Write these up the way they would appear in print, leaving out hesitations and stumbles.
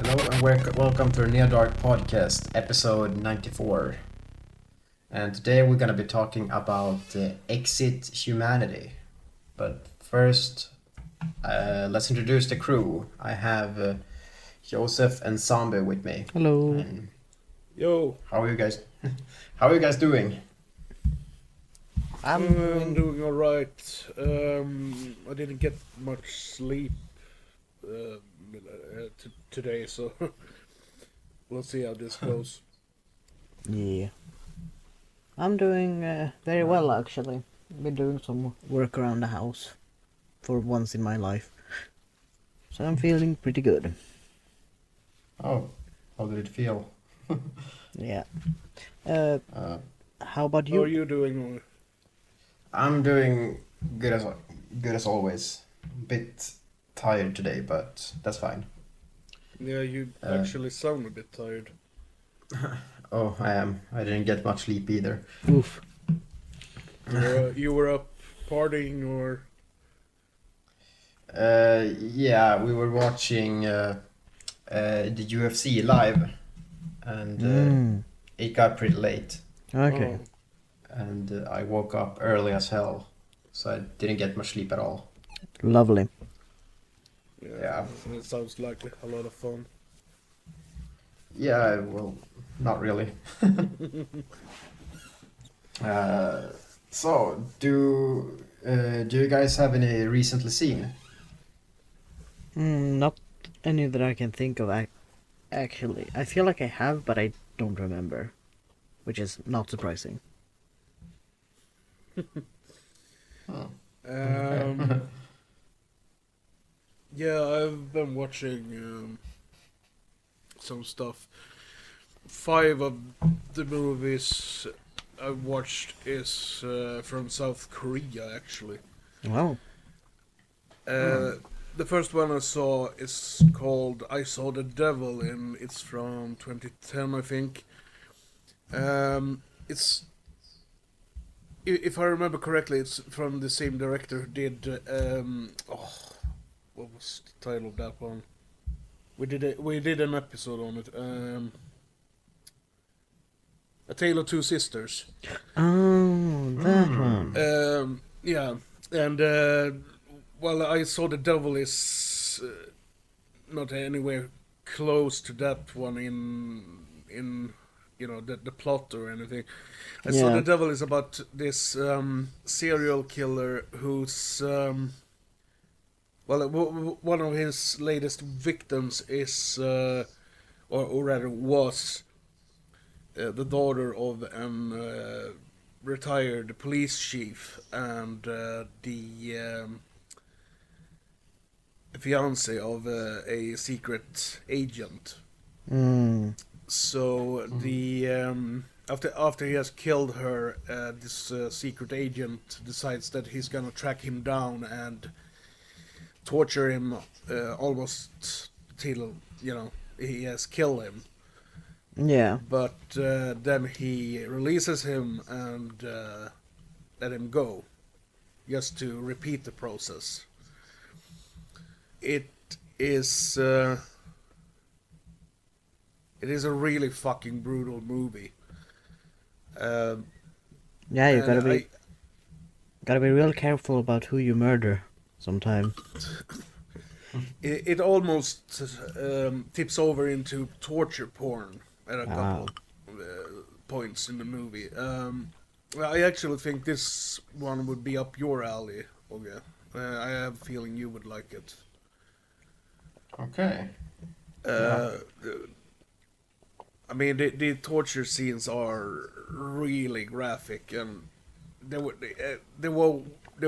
Hello and welcome to the Near Dark Podcast, episode 94. And today we're going to be talking about Exit Humanity. But first, let's introduce the crew. I have Josef and Zombie with me. Hello. And Yo, how are you guys? How are you guys doing? I'm doing all right. I didn't get much sleep today, so we'll see how this goes. Yeah. I'm doing very well, actually. Been doing some work around the house for once in my life. So I'm feeling pretty good. Oh, how did it feel? Yeah. Uh, How about How are you? you doing? I'm doing good as always. Bit tired today, but that's fine. Yeah, you Uh, actually sound a bit tired. Oh, I am. I didn't get much sleep either. Oof. You were up partying or... Yeah, we were watching the UFC live, and it got pretty late, Okay. Oh, and I woke up early as hell, so I didn't get much sleep at all. Lovely. Yeah. It sounds like a lot of fun. Yeah, well, not really. So, do you guys have any recently seen? Not any that I can think of, actually. I feel like I have, but I don't remember. Which is not surprising. Oh, Yeah, I've been watching some stuff. 5 of the movies I've watched is from South Korea, actually. Wow. The first one I saw is called I Saw the Devil, and it's from 2010, I think. It's, if I remember correctly, it's from the same director who did what was the title of that one? We did an episode on it. A Tale of Two Sisters. Oh, that one. Yeah, and well, I Saw the Devil is not anywhere close to that one in the plot or anything. I Saw Yeah. the Devil is about this serial killer who's one of his latest victims is or rather was the daughter of an retired police chief and the fiance of a secret agent. So the after he has killed her, this secret agent decides that he's gonna track him down and torture him almost till he has killed him. Yeah. But then he releases him and let him go, just to repeat the process. It is a really fucking brutal movie. Yeah, you And gotta be real careful about who you murder sometime. it almost tips over into torture porn at a couple points in the movie. I actually think this one would be up your alley, Ogge. I have a feeling you would like it. okay. I mean, the torture scenes are really graphic, and there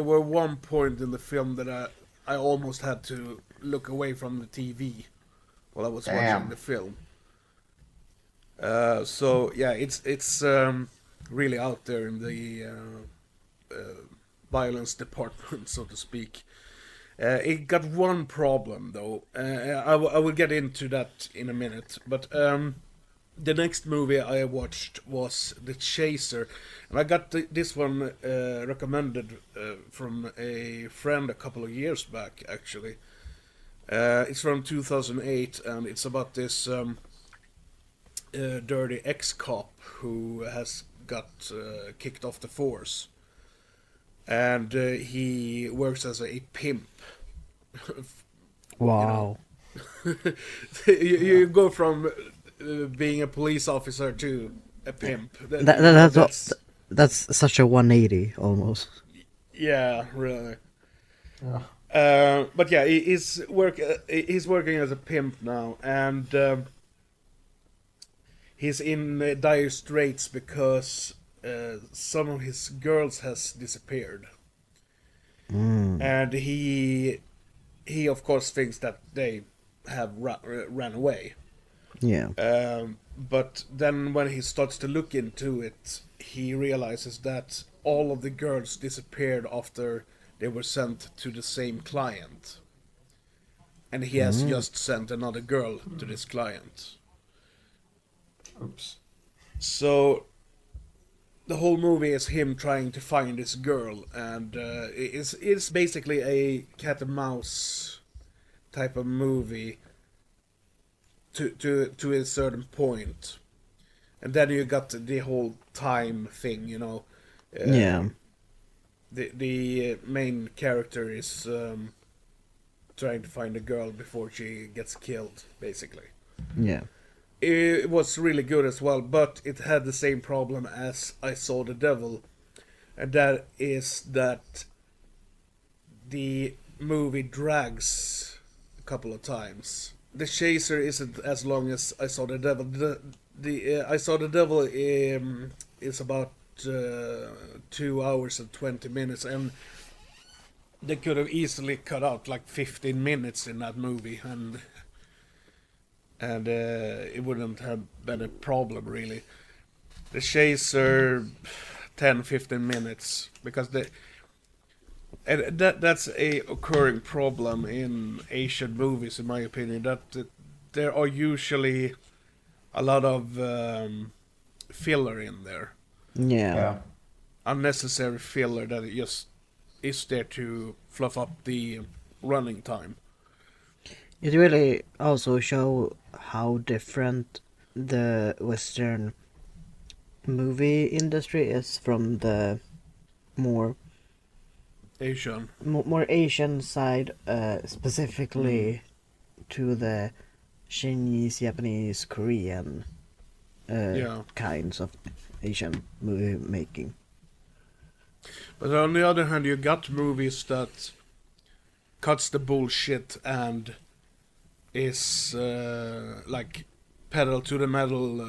were one point in the film that I almost had to look away from the TV while I was watching the film. So yeah, it's really out there in the violence department, so to speak. It got one problem though. I will get into that in a minute, but the next movie I watched was The Chaser, and I got this one recommended from a friend a couple of years back, actually. It's from 2008, and it's about this dirty ex-cop who has got kicked off the force, and he works as a pimp. Wow. You go from being a police officer to a pimp. That's such a 180 almost. Yeah, really. Yeah. But yeah, he's working as a pimp now, and he's in dire straits because some of his girls has disappeared, and he of course thinks that they have ran away. Yeah. But then when he starts to look into it, he realizes that all of the girls disappeared after they were sent to the same client. And he has just sent another girl to this client. Oops. So the whole movie is him trying to find this girl, and it's basically a cat and mouse type of movie to a certain point. And then you got the whole time thing, you know. Yeah. The main character is trying to find a girl before she gets killed, basically. Yeah. It was really good as well, but it had the same problem as I Saw the Devil, and that is that the movie drags a couple of times. The chaser isn't as long as I Saw the Devil. The I Saw the Devil is about 2 hours and 20 minutes, and they could have easily cut out like 15 minutes in that movie, and it wouldn't have been a problem really. The chaser 10-15 minutes, because that's a occurring problem in Asian movies, in my opinion, that there are usually a lot of filler in there. Yeah. Unnecessary filler that just is there to fluff up the running time. It really also show how different the Western movie industry is from the more more Asian side, specifically to the Chinese, Japanese, Korean kinds of Asian movie making. But on the other hand, you got movies that cuts the bullshit and is like pedal to the metal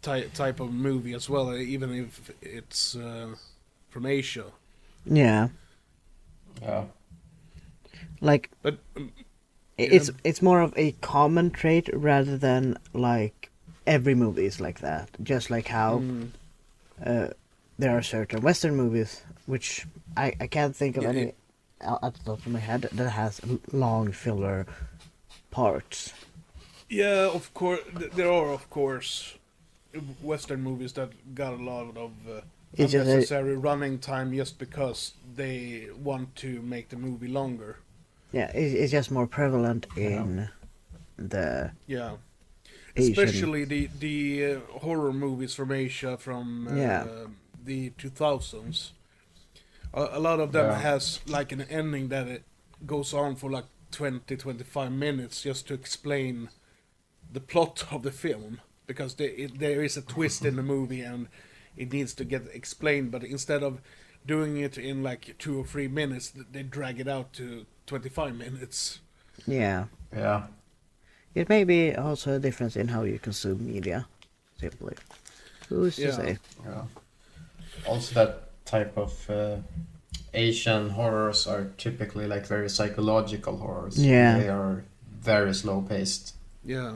type of movie as well, even if it's from Asia. Yeah. Yeah. Like, But it's more of a common trait rather than like every movie is like that. Just like how there are certain Western movies which I can't think of any at the top of my head that has long filler parts. yeah, of course, there are of course Western movies that got a lot of It's just unnecessary running time just because they want to make the movie longer. Yeah, it's just more prevalent in the Yeah. Asian. Especially the horror movies from Asia from the 2000s. A lot of them has like an ending that it goes on for like 20-25 minutes just to explain the plot of the film, because there is a twist in the movie and it needs to get explained, but instead of doing it in like 2 or 3 minutes, they drag it out to 25 minutes. Yeah. Yeah. It may be also a difference in how you consume media, simply. Who's to say? Yeah. Also, that type of Asian horrors are typically like very psychological horrors. Yeah. They are very slow paced. Yeah.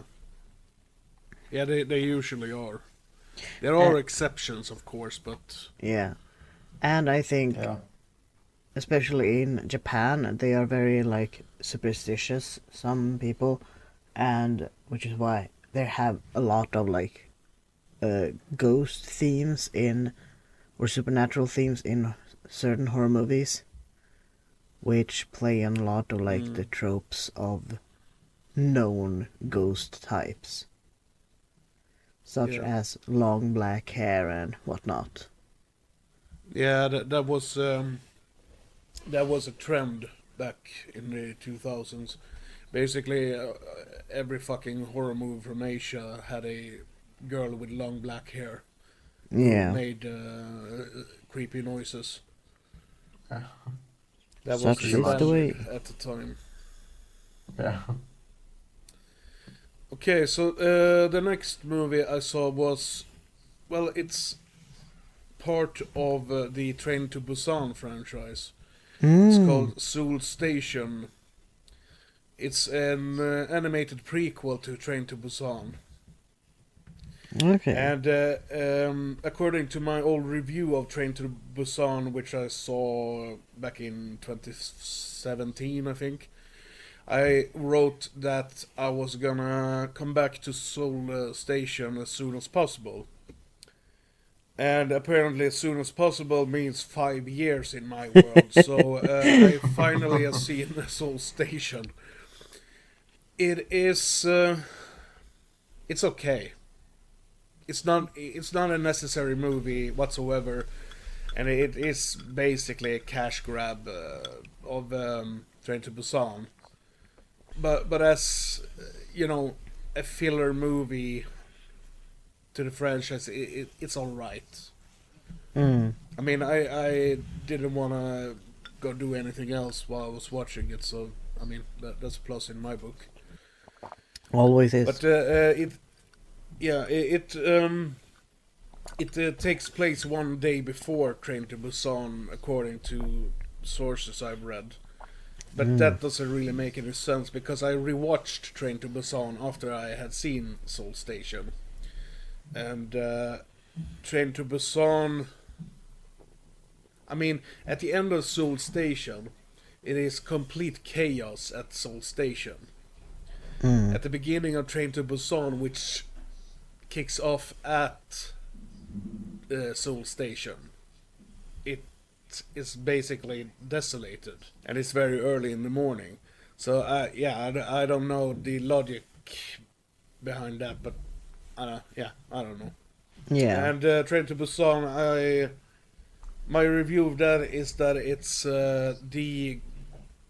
Yeah, they usually are. There are exceptions, of course, but... Yeah. And I think, especially in Japan, they are very, like, superstitious, some people, and which is why they have a lot of, like, ghost themes in, or supernatural themes in certain horror movies. which play on a lot of like the tropes of known ghost types, such Yeah. as long black hair and whatnot. Yeah, that was a trend back in the 2000s. Basically, every fucking horror movie from Asia had a girl with long black hair who Yeah, made creepy noises. Yeah. That was the such Pretty is the much. standard way. at the time. Yeah. Okay, so the next movie I saw was, well, it's part of the Train to Busan franchise. It's called Seoul Station. It's an animated prequel to Train to Busan. Okay. And according to my old review of Train to Busan, which I saw back in 2017, I think, I wrote that I was gonna come back to Seoul Station as soon as possible. And apparently, as soon as possible means 5 years in my world. So I finally have seen Seoul Station. It is. It's okay. It's not. It's not a necessary movie whatsoever, and it is basically a cash grab of Train to Busan. But as you know, a filler movie to the franchise, it's all right. Mm. I mean, I didn't want to go do anything else while I was watching it, so I mean that's a plus in my book. Always is. But it takes place one day before Train to Busan, according to sources I've read. But that doesn't really make any sense because I rewatched Train to Busan after I had seen Seoul Station, and Train to Busan. I mean, at the end of Seoul Station, it is complete chaos at Seoul Station. At the beginning of Train to Busan, which kicks off at Seoul Station, it is basically desolated, and it's very early in the morning. So I don't know the logic behind that, but I don't know. Yeah. And Train to Busan, my review of that is that it's the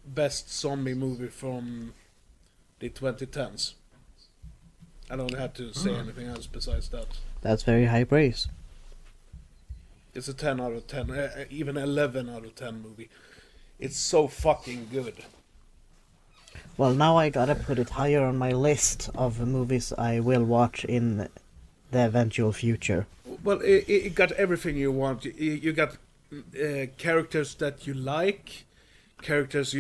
best zombie movie from the 2010s. I don't have to say anything else besides that. That's very high praise. It's a 10 out of 10, even 11 out of 10 movie. It's so fucking good. Well, now I gotta put it higher on my list of movies I will watch in the eventual future. Well, it got everything you want. You got characters that you like, characters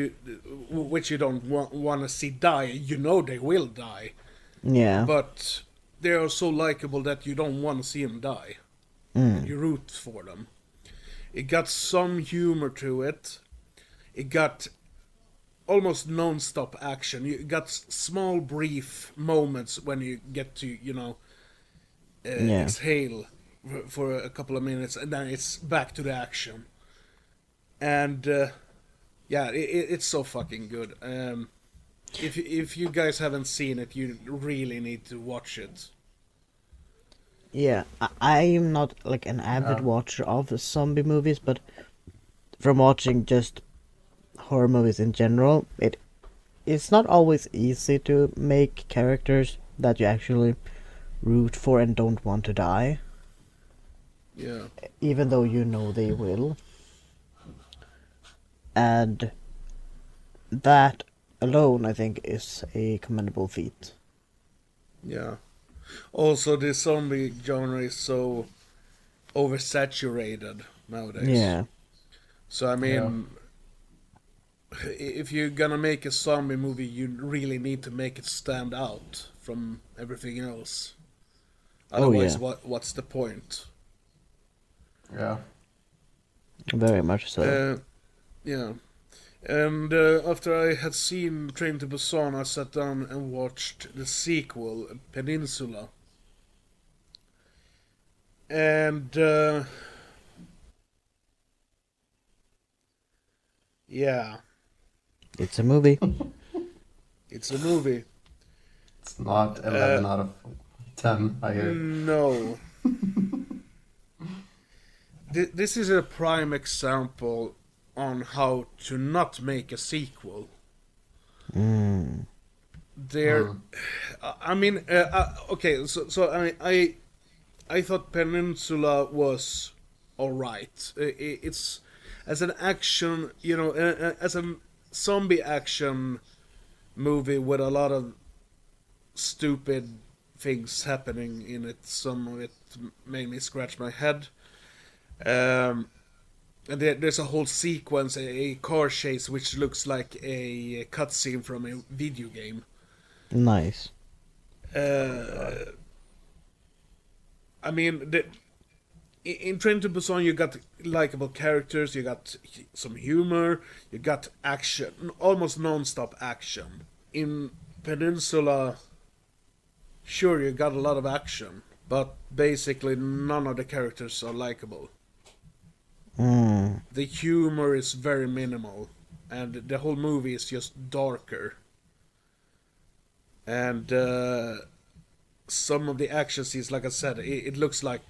which you don't want to see die. You know they will die, Yeah. but they are so likable that you don't want to see them die. You root for them. It got some humor to it. It got almost non-stop action. You got small, brief moments when you get to, Yeah. exhale for a couple of minutes, and then it's back to the action. And it's so fucking good. If you guys haven't seen it, you really need to watch it. Yeah, I'm not like an avid watcher of zombie movies, but from watching just horror movies in general, it's not always easy to make characters that you actually root for and don't want to die, Yeah. even though you know they will. And that alone, I think, is a commendable feat. Yeah. Also, the zombie genre is so oversaturated nowadays. Yeah. So, I mean, if you're gonna make a zombie movie, you really need to make it stand out from everything else. Otherwise, what's the point? Yeah. Very much so. Yeah. And after I had seen Train to Busan, I sat down and watched the sequel, Peninsula. And yeah, It's a movie. It's a movie. It's not 11 out of 10, I hear. No. This is a prime example on how to not make a sequel. There, I mean, okay. So I thought Peninsula was all right. It's as an action, as a zombie action movie with a lot of stupid things happening in it. Some of it made me scratch my head. And there's a whole sequence, a car chase, which looks like a cutscene from a video game. Nice. I mean, in Train to Busan, you got likable characters, you got some humor, you got action, almost non-stop action. In Peninsula, sure, you got a lot of action, but basically none of the characters are likable. The humor is very minimal, and the whole movie is just darker. And some of the action scenes, like I said, it looks like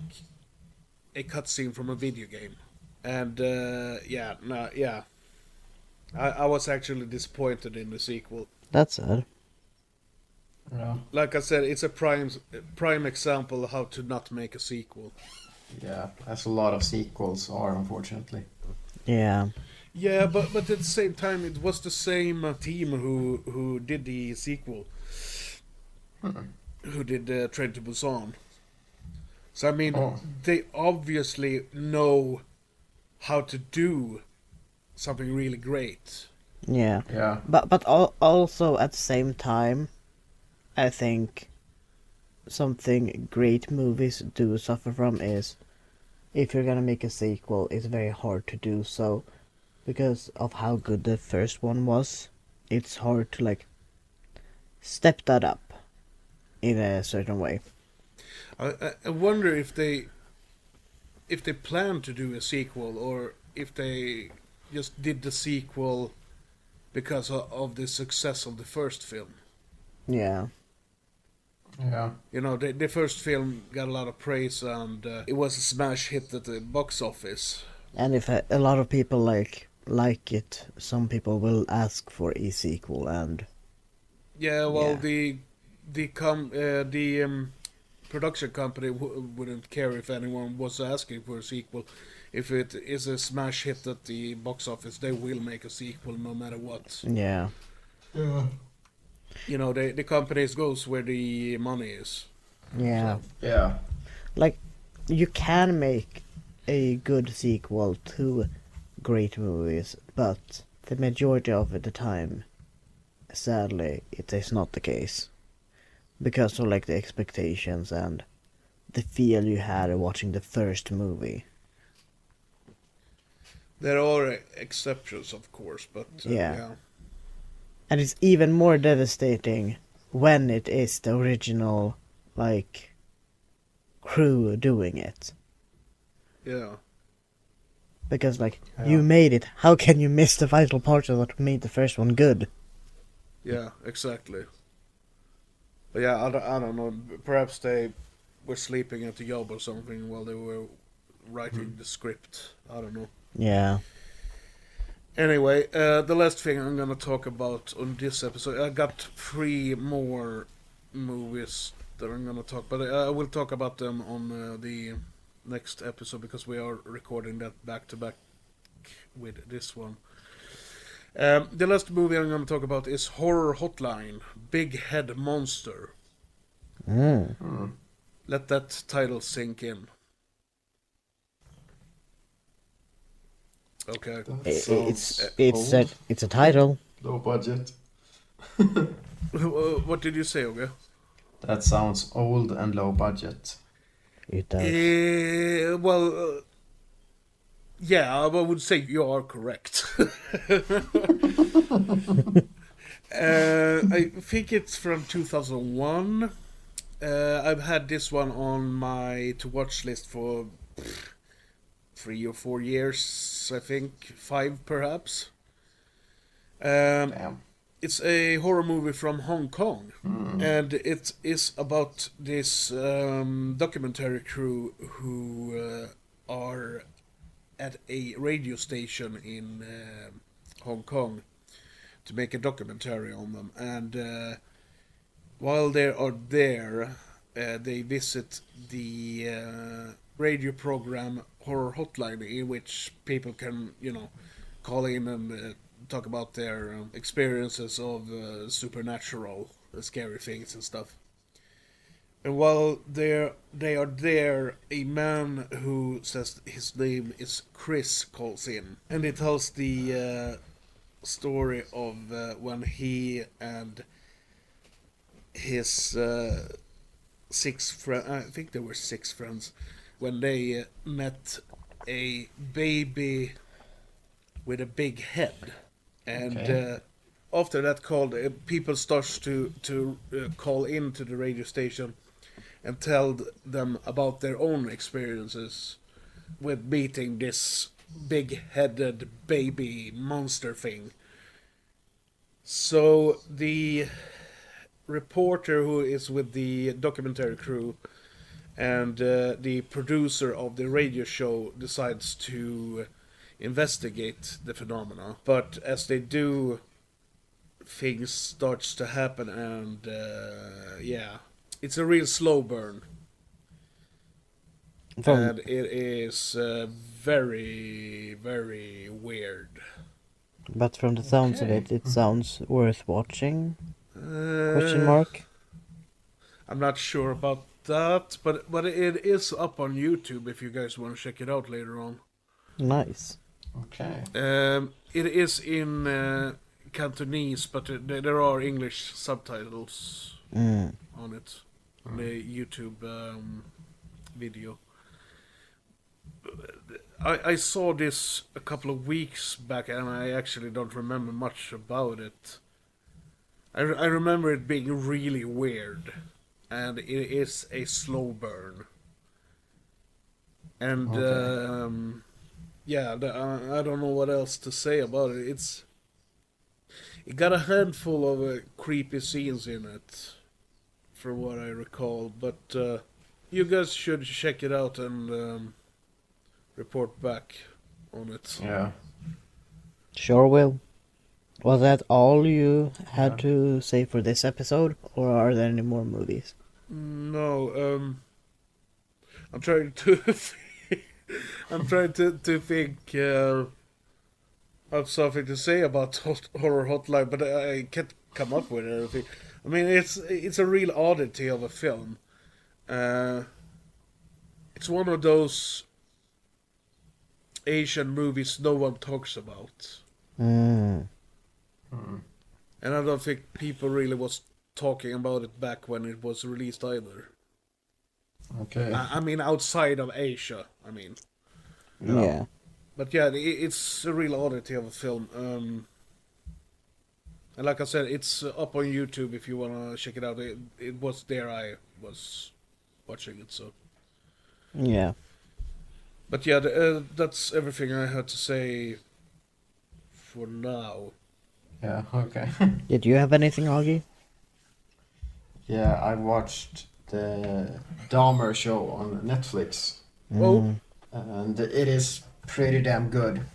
a cutscene from a video game. And I was actually disappointed in the sequel. That's sad. Yeah. Like I said, it's a prime example of how to not make a sequel. Yeah, as a lot of sequels are, unfortunately. Yeah. Yeah, but at the same time, it was the same team who did the sequel, who did Train to Busan. So I mean, they obviously know how to do something really great. Yeah. Yeah. But also at the same time, I think something great movies do suffer from is if you're gonna make a sequel, it's very hard to do so because of how good the first one was. It's hard to like step that up in a certain way. I wonder if they plan to do a sequel or if they just did the sequel because of the success of the first film. Yeah. Yeah. You know, the first film got a lot of praise and it was a smash hit at the box office. And if a lot of people like it, some people will ask for a sequel and Yeah, well, Yeah. the production company wouldn't care if anyone was asking for a sequel. If it is a smash hit at the box office, they will make a sequel no matter what. yeah. Yeah. You know, the companies goes where the money is. Yeah. Yeah. Like you can make a good sequel to great movies, but the majority of the time, sadly, it is not the case. Because of like the expectations and the feel you had watching the first movie. There are exceptions, of course, but Yeah. And it's even more devastating when it is the original, like, crew doing it. Yeah. Because, like, Yeah. you made it. How can you miss the vital parts of what made the first one good? Yeah, exactly. But yeah, I don't know. Perhaps they were sleeping at the job or something while they were writing the script. I don't know. Yeah. Anyway, the last thing I'm gonna talk about on this episode, I got 3 more movies that I'm gonna talk, but I will talk about them on the next episode because we are recording that back to back with this one. The last movie I'm gonna talk about is Horror Hotline: Big Head Monster. Let that title sink in. Okay. It's a title. Low budget. What did you say, Ogge? That sounds old and low budget. It does. Yeah, I would say you are correct. I think it's from 2001. I've had this one on my to-watch list for 3 or 4 years, I think. 5, perhaps. Damn. It's a horror movie from Hong Kong, and it is about this documentary crew who are at a radio station in Hong Kong to make a documentary on them. And while they are there, they visit the radio program Horror Hotline, in which people can, call in and talk about their experiences of supernatural, scary things and stuff. And while they are there, a man who says his name is Chris calls in, and he tells the story of when he and his six friends, I think there were six friends, when they met a baby with a big head. And Okay. after that call, people starts to call into the radio station and tell them about their own experiences with meeting this big-headed baby monster thing. So the reporter who is with the documentary crew and the producer of the radio show decides to investigate the phenomena. But as they do, things starts to happen, and yeah, it's a real slow burn, From and it is very, very weird. But from the sounds of Okay. it sounds worth watching. Question mark. I'm not sure about that, but it is up on YouTube if you guys want to check it out later on. Nice. Okay. It is in Cantonese, but there are English subtitles on it, on the YouTube video. I saw this a couple of weeks back, and I actually don't remember much about it. I remember it being really weird, and it is a slow burn. And Okay. yeah, I don't know what else to say about it. It got a handful of creepy scenes in it, from what I recall. But you guys should check it out and report back on it. Yeah. Sure will. Was that all you had Yeah. to say for this episode, or are there any more movies? No, I'm trying to I'm trying to think of something to say about Horror Hotline, but I can't come up with anything. I mean, it's a real oddity of a film. It's one of those Asian movies no one talks about, Mm. and I don't think people really was talking about it back when it was released either. Okay. I mean, outside of Asia, I mean. Yeah. But yeah, it's a real oddity of a film. And like I said, it's up on YouTube if you want to check it out. It was there I was watching it, so. Yeah. But yeah, that's everything I had to say for now. Yeah. Okay. Did you have anything, Augie? Yeah, I watched the Dahmer show on Netflix, Oh, and it is pretty damn good.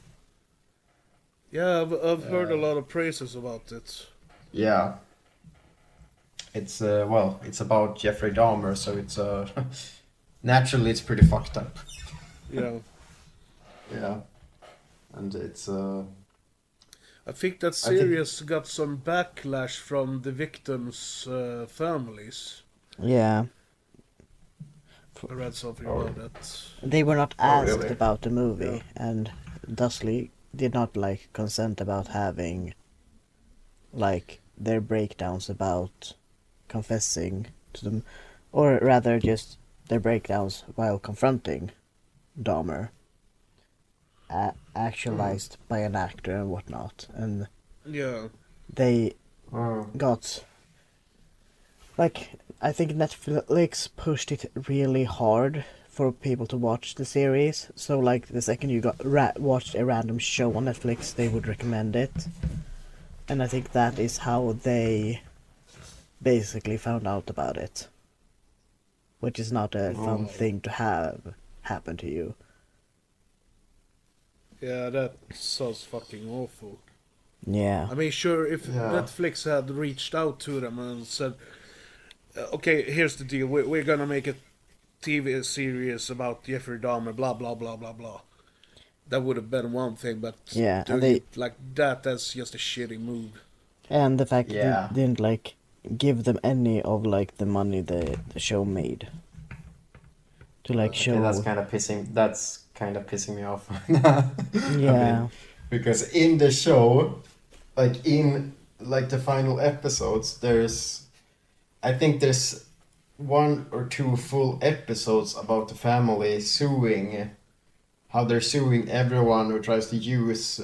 yeah, I've heard a lot of praises about it. Yeah. It's well, it's about Jeffrey Dahmer, so it's naturally it's pretty fucked up. Yeah, Yeah. And it's I think that I think- series got some backlash from the victims' families. Yeah. I read something Oh. about that. They were not Oh, asked really? about the movie, Yeah. and thusly did not consent about having their breakdowns about confessing to them, or rather just their breakdowns while confronting Dahmer, actualized by an actor and whatnot, and Yeah. they oh, got I think Netflix pushed it really hard for people to watch the series. So the second you got watched a random show on Netflix, they would recommend it. And I think that is how they basically found out about it. Which is not a fun thing to have happen to you. Yeah, that sounds fucking awful. Yeah. I mean, sure, if Yeah. Netflix had reached out to them and said, okay, here's the deal, we're gonna make a TV series about Jeffrey Dahmer, blah, blah, blah, blah, blah. That would have been one thing, but Yeah, and doing they- it like that, that's just a shitty move. And the fact that Yeah. they didn't like give them any of like the money the show made. To like show Okay, that's kind of pissing me off. Yeah. Because in the show, like in like the final episodes, I think there's 1 or 2 full episodes about the family suing, how they're suing everyone who tries to use,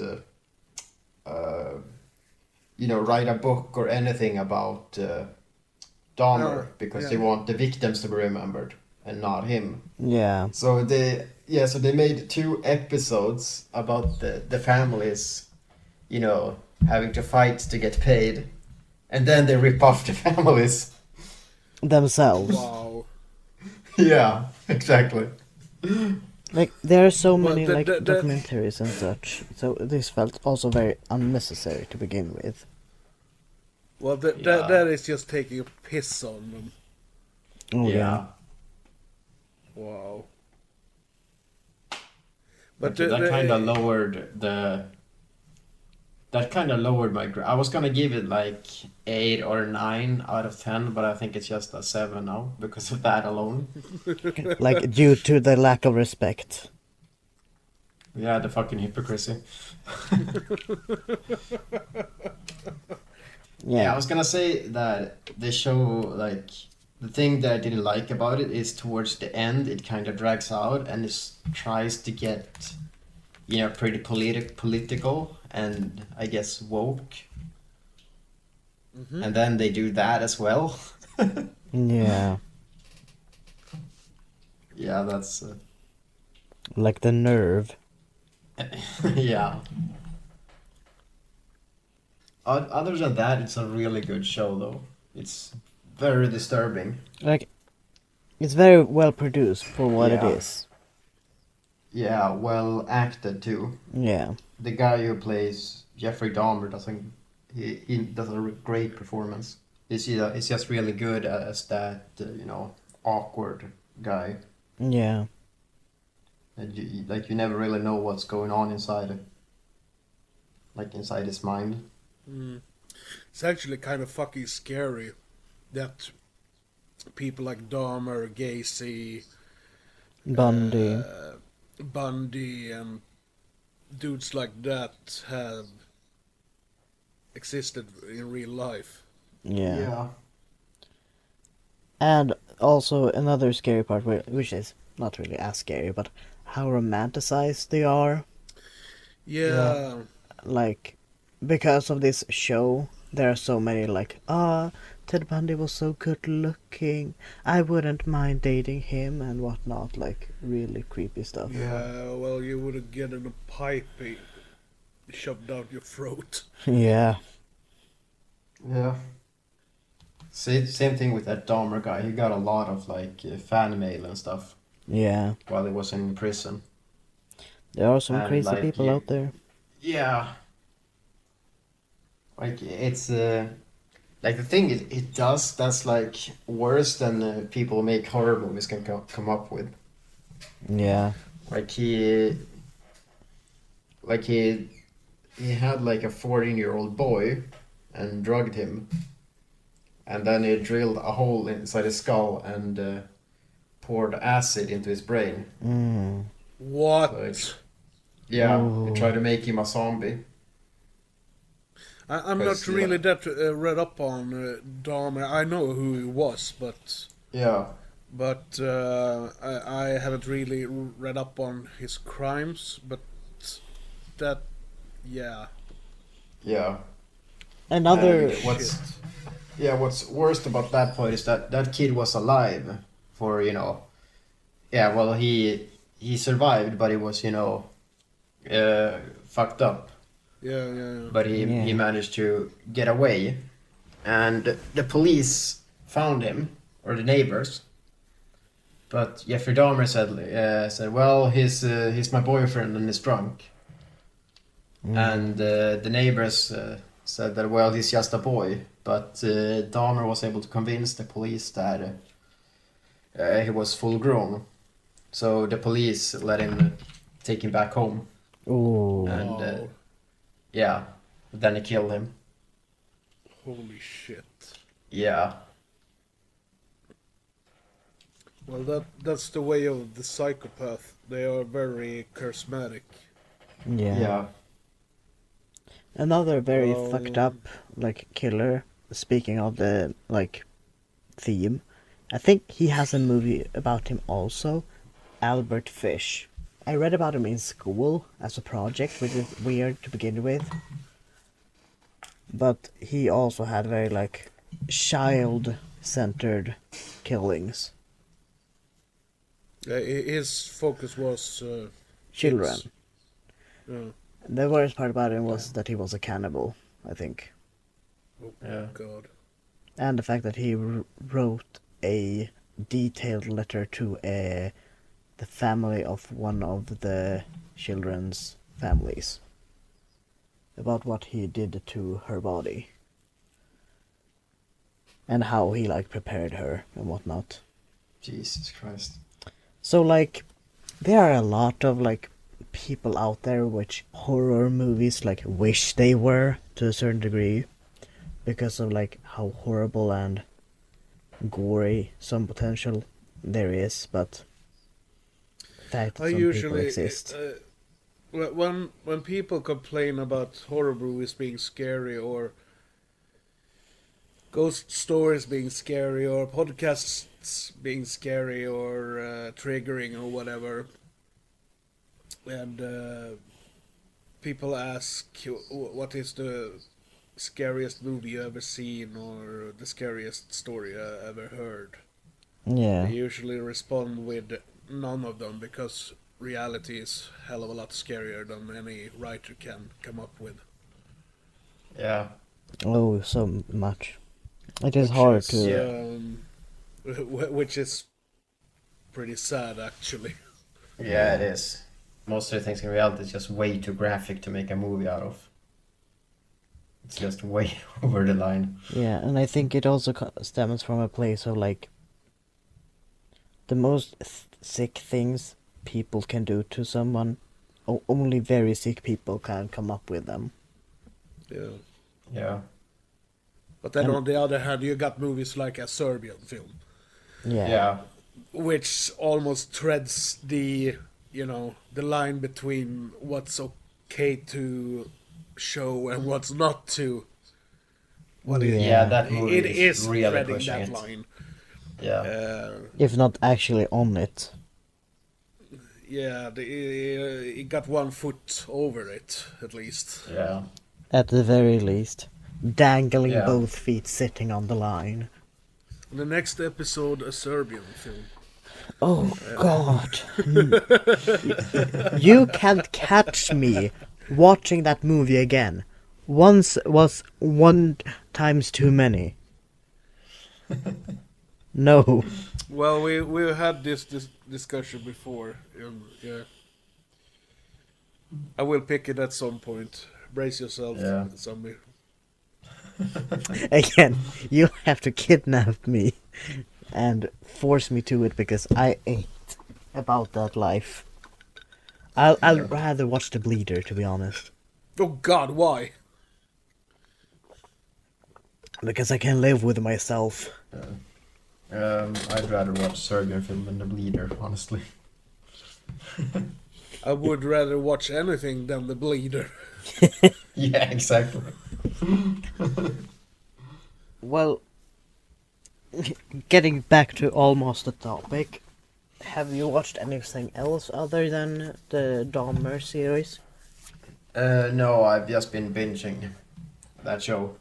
write a book or anything about Dahmer, because they yeah. want the victims to be remembered and not him. Yeah. So they made 2 episodes about the families, having to fight to get paid, and then they rip off the families. Themselves. Wow. Yeah, exactly. Like there are so Well, many the- like the- the- documentaries and such. So this felt also very unnecessary to begin with. Well, Yeah. that is just taking a piss on them. Oh yeah. Wow. But the- that the- kind of lowered the. That kind of lowered my. I was gonna give it like 8 or 9 out of 10, but I think it's just a 7 now because of that alone. Like due to the lack of respect. Yeah, the fucking hypocrisy. Yeah, I was gonna say that the show, like, the thing that I didn't like about it is towards the end, it kind of drags out and it tries to get, pretty political and I guess woke. Mhm. And then they do that as well. Yeah. Yeah, that's. Like the nerve. Yeah. Other than that, it's a really good show, though. It's very disturbing. Like it's very well produced for what it Yeah. is. Yeah, well acted too. Yeah. The guy who plays Jeffrey Dahmer he does a great performance. He's just really good as that awkward guy. Yeah. And you never really know what's going on inside his mind. Mm. It's actually kind of fucking scary that people like Dahmer, Gacy, Bundy. Bundy, and dudes like that have existed in real life. Yeah. And also another scary part, which is not really as scary, but how romanticized they are. Yeah. Like, because of this show, there are so many like, Ted Bundy was so good looking. I wouldn't mind dating him and whatnot. Like, really creepy stuff. Well, you would have gotten a pipe shoved down your throat. Yeah. Yeah. Same thing with that Dahmer guy. He got a lot of fan mail and stuff Yeah. while he was in prison. There are some And, crazy like, people out there. Yeah. Like it's like the thing it does that's like worse than people who make horror movies can come up with. Yeah. Like he had like a 14-year-old boy and drugged him, and then he drilled a hole inside his skull and poured acid into his brain. Mm. What? Like, yeah, Oh. he tried to make him a zombie. I'm Because, not really that read up on Dahmer. I know who he was, but Yeah. I haven't really read up on his crimes. But that, yeah. Yeah. Another. And what's worst about that point is that kid was alive for he survived, but he was fucked up. Yeah. but he managed to get away, and the police found him, or the neighbors. But Jeffrey Dahmer said, well, he's my boyfriend and he's drunk. And the neighbors said that, well, he's just a boy. But Dahmer was able to convince the police that he was full grown. So the police let him take him back home. Oh. And yeah, then he killed him. Holy shit. Yeah. Well, that's the way of the psychopath. They are very charismatic. Yeah. Another very Well, fucked up killer. Speaking of the theme, I think he has a movie about him also, Albert Fish. I read about him in school as a project, which is weird to begin with. But he also had very child-centered killings. His focus was Children. kids. Yeah. The worst part about him was that he was a cannibal, I think. Oh Yeah. God. And the fact that he wrote a detailed letter to the family of one of the children's families about what he did to her body. And how he prepared her and whatnot. Jesus Christ. So there are a lot of people out there which horror movies wish they were to a certain degree, because of how horrible and gory some potential there is, but that I some usually people exist. when people complain about horror movies being scary, or ghost stories being scary, or podcasts being scary, or triggering, or whatever, and people ask what is the scariest movie you ever seen, or the scariest story I ever heard, Yeah. they usually respond with none of them, because reality is a hell of a lot scarier than any writer can come up with. Yeah. Oh, so much. It is hard to. Which is pretty sad, actually. Yeah, it is. Most of the things in reality is just way too graphic to make a movie out of. It's just way over the line. Yeah, and I think it also stems from a place of the most sick things people can do to someone, only very sick people can come up with them. Yeah. Yeah. But then on the other hand, you got movies like a Serbian film, Yeah. Yeah. which almost treads the line between what's okay to show and what's not to. Yeah, that movie It is really treading pushing that it. line. Yeah. If not actually on it. Yeah, it got 1 foot over it, at least. Yeah. At the very least. Dangling Yeah. both feet sitting on the line. In the next episode, a Serbian film. Oh God. You can't catch me watching that movie again. Once was 1 times too many. No. Well, we had this discussion before. Yeah. I will pick it at some point. Brace yourself, Yeah. zombie. Again, you'll have to kidnap me and force me to it, because I ain't about that life. I'll rather watch The Bleeder, to be honest. Oh God, why? Because I can live with myself. I'd rather watch Serbian film than The Bleeder, honestly. I would rather watch anything than The Bleeder. Yeah, exactly. Well, getting back to almost the topic, have you watched anything else other than the Dahmer series? No, I've just been binging that show.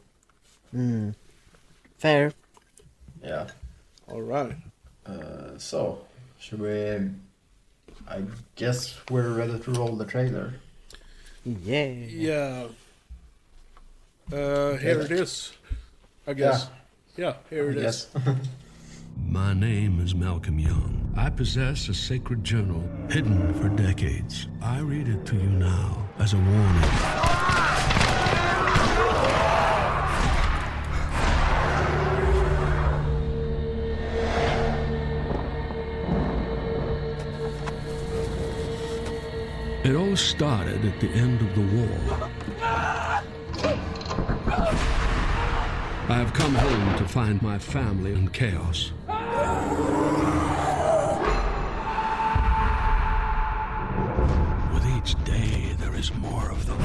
Fair. Yeah. Alright. So, should we... I guess we're ready to roll the trailer. Yeah. Yeah. Here it is. I guess. Yeah, here it is. My name is Malcolm Young. I possess a sacred journal hidden for decades. I read it to you now as a warning. It all started at the end of the war. I have come home to find my family in chaos. With each day, there is more of them.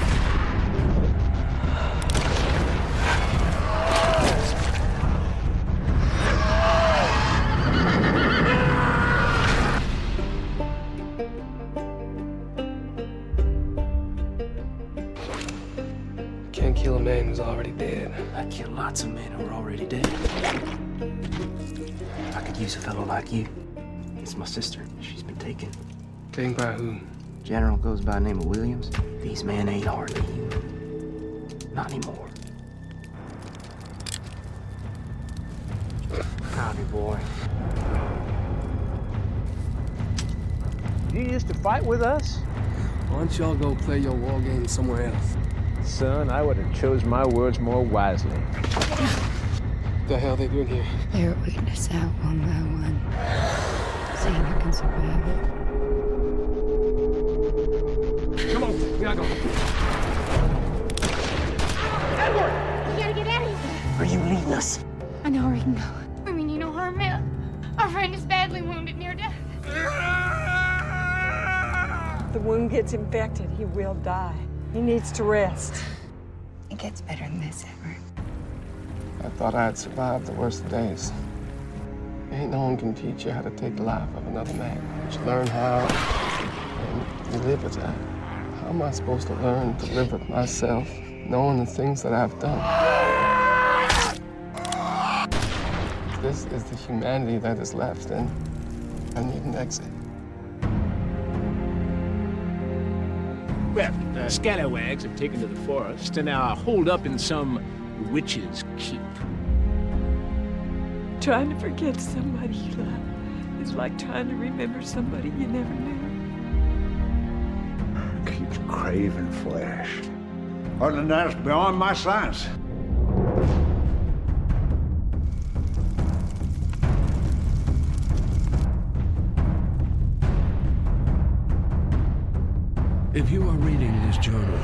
Can't kill a man who's already dead. I kill lots of men who are already dead. I could use a fellow like you. It's my sister. She's been taken. Taken by who? General goes by the name of Williams. These men ain't hardly human. Not anymore. Howdy, boy. You used to fight with us? Why don't y'all go play your war game somewhere else? Son, I would have chose my words more wisely. What the hell they doing here? They're weeding us out one by one. Seeing who can survive it. Come on, we gotta go. Edward! We gotta get out of here. Are you leading us? I know where we can go. We mean you no harm, man. Our friend is badly wounded near death. The wound gets infected, he will die. He needs to rest. It gets better than this, Edward. I thought I had survived the worst days. Ain't no one can teach you how to take the life of another man. But you learn how, and you live with that. How am I supposed to learn to live with myself, knowing the things that I've done? This is the humanity that is left, and I need an exit. Well, the scalawags have taken to the forest and are holed up in some witch's keep. Trying to forget somebody you love is like trying to remember somebody you never knew. Keeps craving flesh. Other than that, it's beyond my science. If you are reading this journal,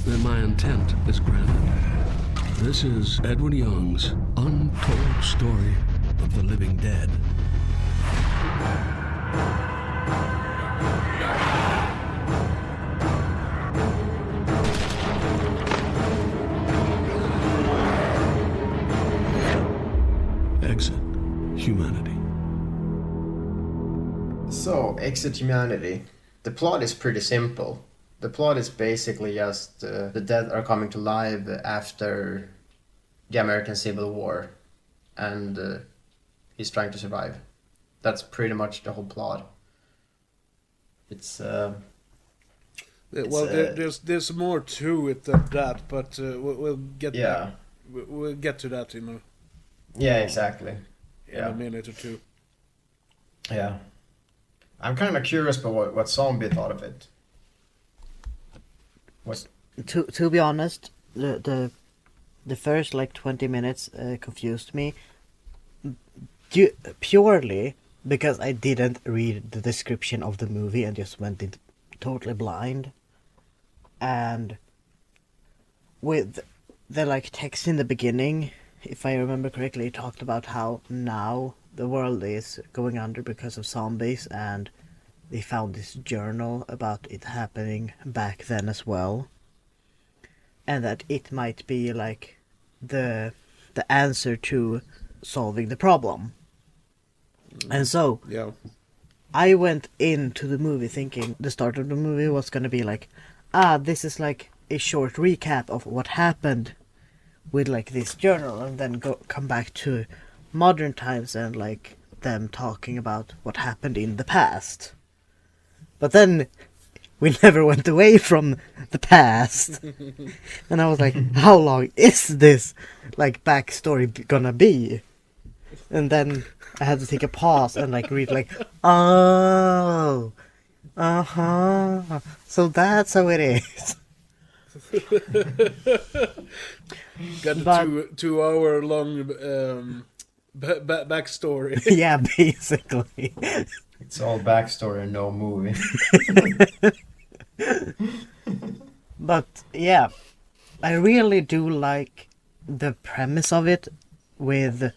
then my intent is granted. This is Edward Young's untold story of the living dead. Exit humanity. So, Exit Humanity. The plot is pretty simple. The plot is basically just the dead are coming to life after the American Civil War, and he's trying to survive. That's pretty much the whole plot. It's there's more to it than that, but we'll get we'll get to that in exactly. a minute or two. Yeah. I'm kind of curious about what Zombie thought of it. To be honest, the first like 20 minutes confused me purely because I didn't read the description of the movie and just went in totally blind. And with the like text in the beginning, if I remember correctly, it talked about how now the world is going under because of zombies, and they found this journal about it happening back then as well, and that it might be like the answer to solving the problem. And so I went into the movie thinking the start of the movie was gonna be like, this is like a short recap of what happened with like this journal, and then come back to modern times and like them talking about what happened in the past. But then we never went away from the past. And I was like, how long is this like backstory gonna be? And then I had to take a pause and like read like, oh, uh-huh, so that's how it is. Got a But- 2 hour long backstory. Yeah, basically. It's all backstory and no movie. But yeah, I really do like the premise of it with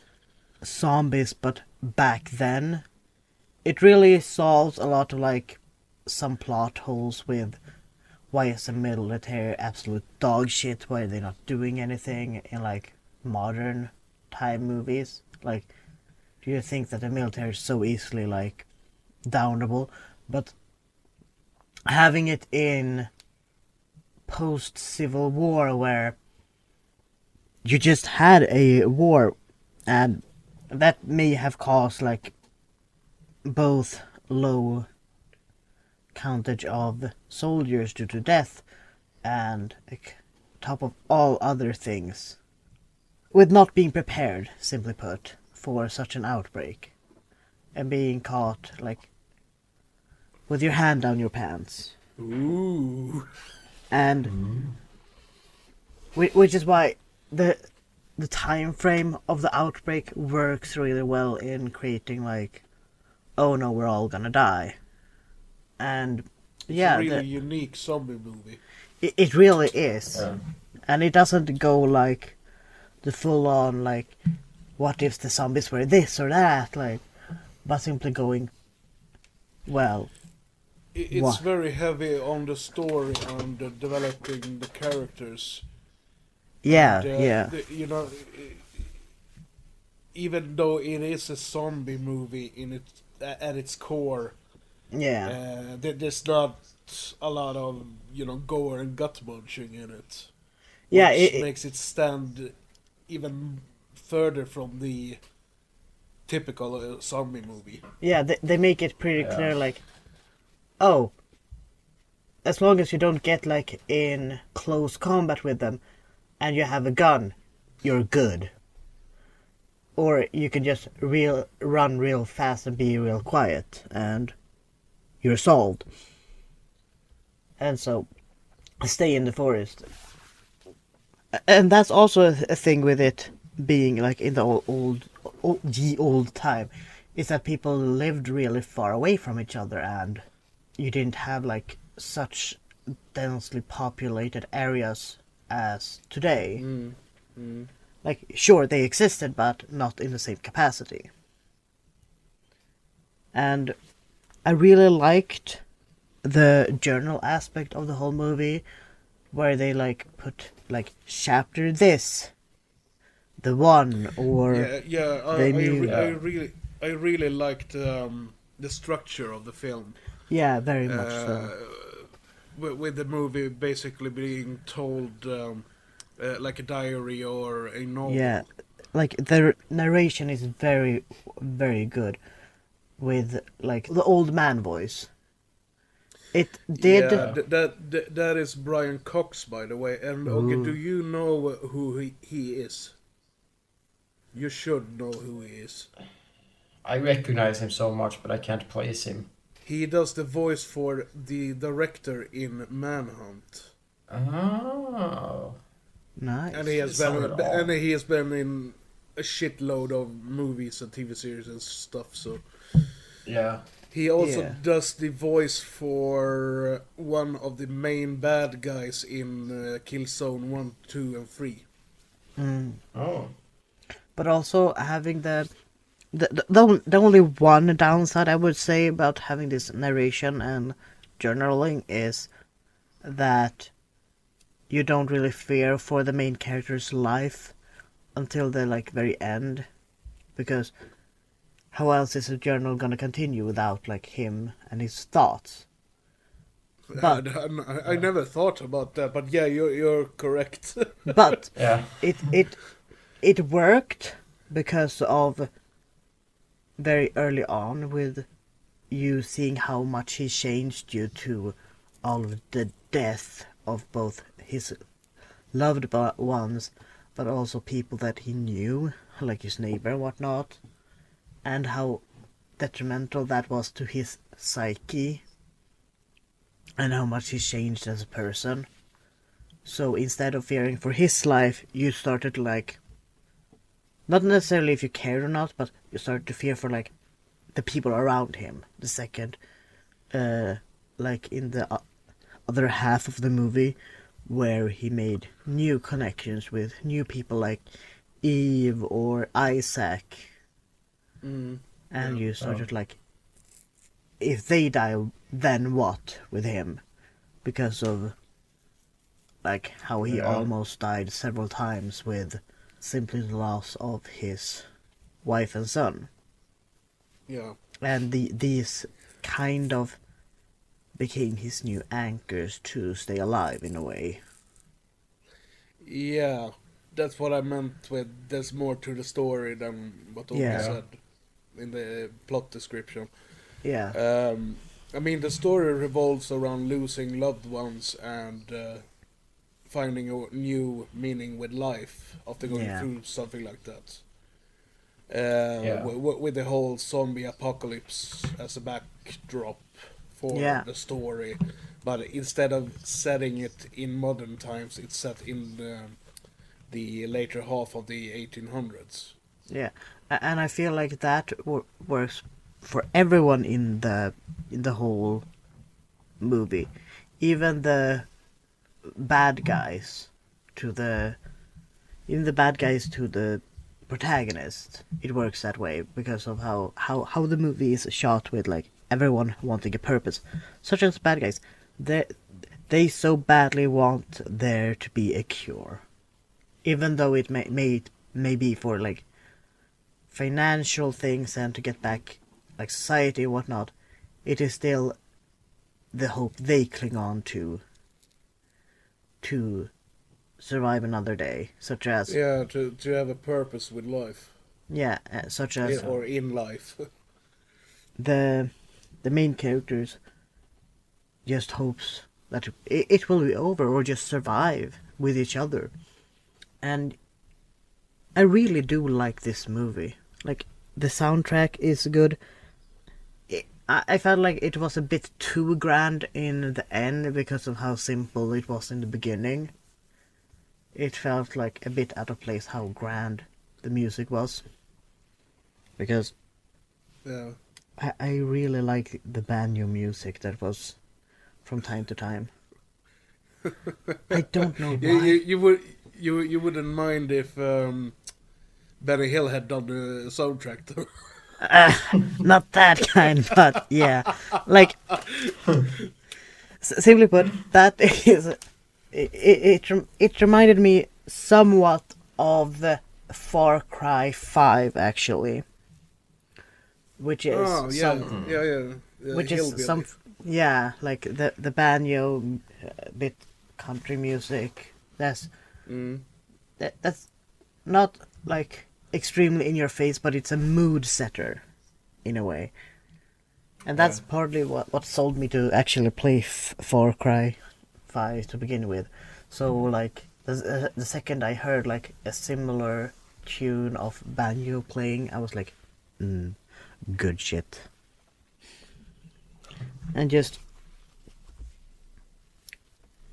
zombies, but back then. It really solves a lot of like some plot holes with why is the military absolute dog shit? Why are they not doing anything in like modern time movies? Like, do you think that the military is so easily like downable? But having it in post Civil War where you just had a war and that may have caused like both low countage of soldiers due to death and like, top of all other things with not being prepared, simply put, for such an outbreak and being caught like with your hand down your pants. Ooh. And which is why the time frame of the outbreak works really well in creating like, oh no, we're all gonna die. And yeah, It's a really unique zombie movie. it really is. Yeah. And it doesn't go like the full on like, what if the zombies were this or that, like, but simply going, well, It's what? very heavy on the story and developing the characters. Yeah, And, yeah. You know, even though it is a zombie movie at its core, Yeah. there's not a lot of gore and gut munching in it. Yeah, Which it makes it stand even further from the typical zombie movie. Yeah, they make it pretty Yeah. clear, like, oh, as long as you don't get, like, in close combat with them, and you have a gun, you're good. Or you can just run real fast and be real quiet, and you're solved. And so, stay in the forest. And that's also a thing with it being, like, in the old time, is that people lived really far away from each other, and you didn't have like such densely populated areas as today. Like, sure, they existed, but not in the same capacity. And I really liked the journal aspect of the whole movie, where they like put like chapter this, the one, or they knew. I really liked the structure of the film. Yeah, very much so. With the movie basically being told like a diary or a novel. Yeah, like the narration is very, very good with like the old man voice. It did. Yeah, that is Brian Cox, by the way. And okay, do you know who he is? You should know who he is. I recognize him so much, but I can't place him. He does the voice for the director in Manhunt. Oh. Nice. And he has It's not at all. been in a shitload of movies and TV series and stuff. So Yeah. he also Yeah. does the voice for one of the main bad guys in Killzone 1, 2, and 3. Oh. But also having the only one downside I would say about having this narration and journaling is that you don't really fear for the main character's life until the like very end, because how else is a journal gonna continue without like him and his thoughts? But I never thought about that, but yeah, you're correct. but Yeah. it worked because of very early on with you seeing how much he changed due to all of the death of both his loved ones, but also people that he knew, like his neighbor and whatnot, and how detrimental that was to his psyche, and how much he's changed as a person. So instead of fearing for his life, you started like, not necessarily if you cared or not, but you started to fear for like the people around him. The second, like in the other half of the movie, where he made new connections with new people like Eve or Isaac, and you started like, if they die, then what with him? Because of like how he almost died several times with simply the loss of his wife and son. Yeah. And these kind of became his new anchors to stay alive in a way. Yeah, that's what I meant with there's more to the story than what Ogge said in the plot description. Yeah. I mean, the story revolves around losing loved ones and finding a new meaning with life after going through something like that. With the whole zombie apocalypse as a backdrop for the story, but instead of setting it in modern times, it's set in the later half of the 1800s. Yeah, and I feel like that works for everyone in the whole movie, even the bad guys to the protagonist. It works that way because of how the movie is shot, with like everyone wanting a purpose, such as bad guys. They so badly want there to be a cure, even though it may be for like financial things and to get back like society and whatnot. It is still the hope they cling on to survive another day, such as to have a purpose with life. Yeah, such as or in life. the main characters just hopes that it will be over or just survive with each other. And I really do like this movie. Like, the soundtrack is good. I felt like it was a bit too grand in the end because of how simple it was in the beginning. It felt like a bit out of place how grand the music was. Because I really like the banjo music that was from time to time. I don't know why. You wouldn't mind if Benny Hill had done the soundtrack though. Not that kind, but yeah, like simply put, that is it reminded me somewhat of the Far Cry 5 actually, which is which is some like the banjo bit country music. That's not like extremely in your face, but it's a mood setter in a way, and that's partly what sold me to actually play Far Cry 5 to begin with. So like the second I heard like a similar tune of banjo playing, I was like, good shit. And just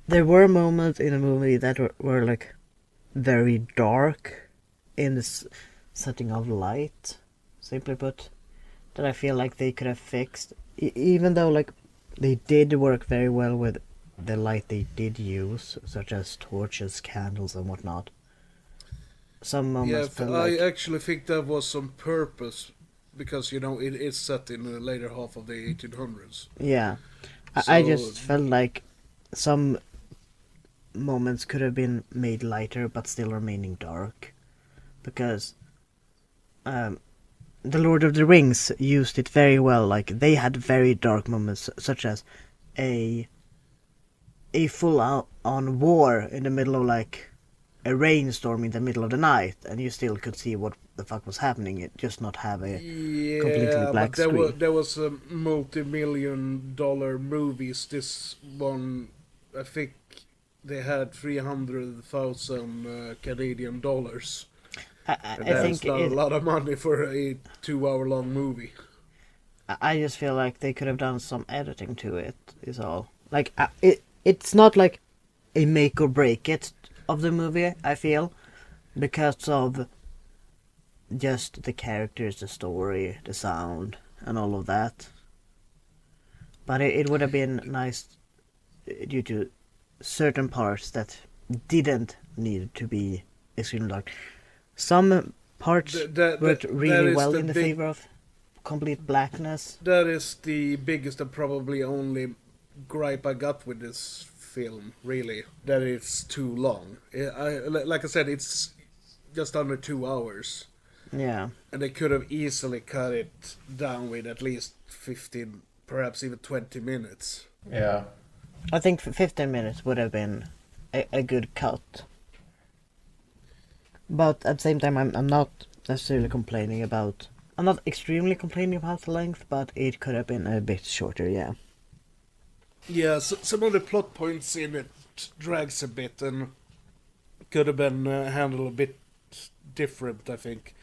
there were moments in the movie that were like very dark in the setting of light, simply put, that I feel like they could have fixed, even though like they did work very well with the light they did use, such as torches, candles and whatnot. Some moments felt I actually think that was on purpose, because it is set in the later half of the 1800s. Yeah, So, I just felt like some moments could have been made lighter but still remaining dark, because the Lord of the Rings used it very well. Like, they had very dark moments, such as a full on war in the middle of like a rainstorm in the middle of the night, and you still could see what the fuck was happening. It just not have a completely black but there screen. there was a multi-million-dollar movies. This one, I think, they had 300,000 Canadian dollars. I think That's not a lot of money for a 2-hour-long movie. I just feel like they could have done some editing to it. Is all. Like it's not like a make or break it of the movie. I feel because of just the characters, the story, the sound, and all of that. But it would have been nice due to certain parts that didn't need to be extremely dark. Some parts worked really well in the favor of complete blackness. That is the biggest and probably only gripe I got with this film, really. That it's too long. Like I said, it's just under 2 hours. Yeah. And they could have easily cut it down with at least 15, perhaps even 20 minutes. Yeah. I think 15 minutes would have been a good cut. But at the same time, I'm not necessarily complaining about... I'm not extremely complaining about the length, but it could have been a bit shorter, yeah. Yeah, so some of the plot points in it drags a bit and could have been handled a bit different, I think.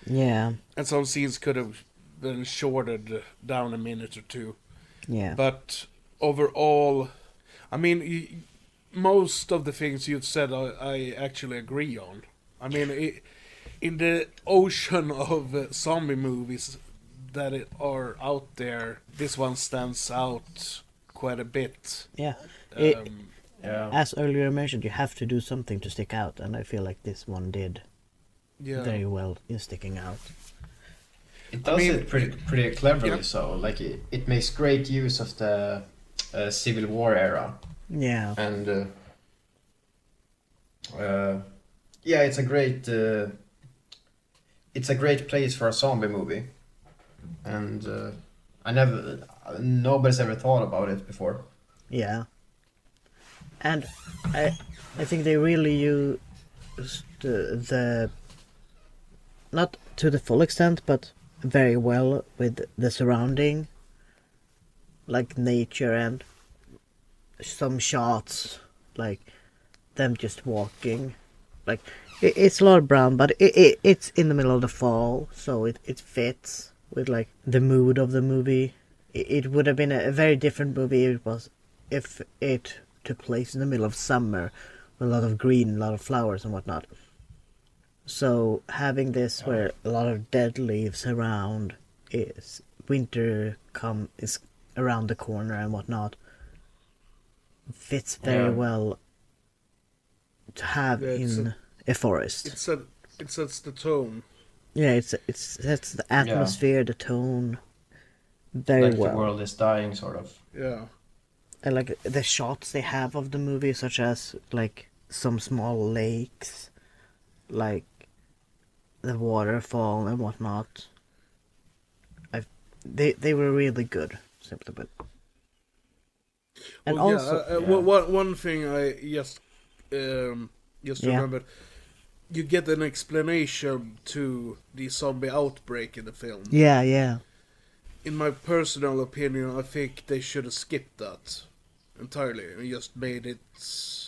Yeah. And some scenes could have been shorted down a minute or two. Yeah. But overall, I mean, most of the things you've said I actually agree on. I mean, in the ocean of zombie movies that are out there, this one stands out quite a bit. Yeah. Yeah. As earlier mentioned, you have to do something to stick out, and I feel like this one did very well in sticking out. It does it pretty cleverly, so like it makes great use of the Civil War era. Yeah. And yeah, it's a great place for a zombie movie, and nobody's ever thought about it before. Yeah. And I think they really used the not to the full extent, but very well with the surrounding, like nature and some shots, like them just walking. Like it's a lot of brown, but it's in the middle of the fall, so it fits with like the mood of the movie. It would have been a very different movie if it took place in the middle of summer with a lot of green, a lot of flowers and whatnot. So having this where a lot of dead leaves around, is winter is around the corner and whatnot, fits very well to have in a forest. It sets the tone. Yeah, it sets the atmosphere, the tone very like well. The world is dying, sort of. Yeah. And like the shots they have of the movie, such as like some small lakes, like the waterfall and whatnot. They were really good, simply put. And one thing I just remembered, you get an explanation to the zombie outbreak in the film. Yeah, yeah. In my personal opinion, I think they should have skipped that entirely and just made it,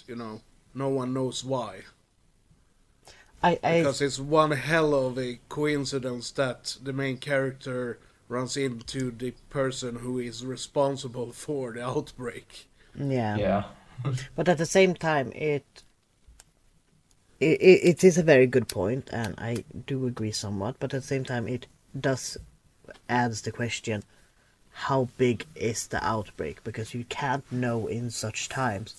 no one knows why. Because it's one hell of a coincidence that the main character runs into the person who is responsible for the outbreak. Yeah. Yeah. But at the same time, it is a very good point, and I do agree somewhat. But at the same time, it does adds the question: how big is the outbreak? Because you can't know in such times,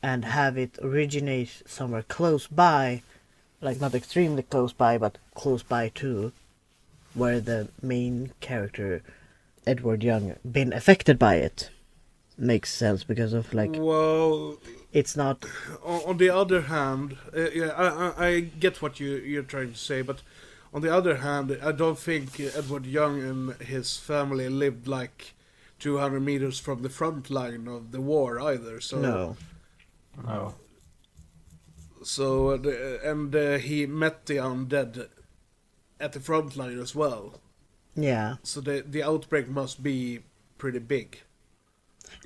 and have it originate somewhere close by, like not extremely close by, but close by too, where the main character, Edward Young, been affected by it. Makes sense because of like. Well, it's not. On the other hand, I get what you're trying to say, but on the other hand, I don't think Edward Young and his family lived like 200 meters from the front line of the war either. So no. So he met the undead at the front line as well. Yeah. So the outbreak must be pretty big.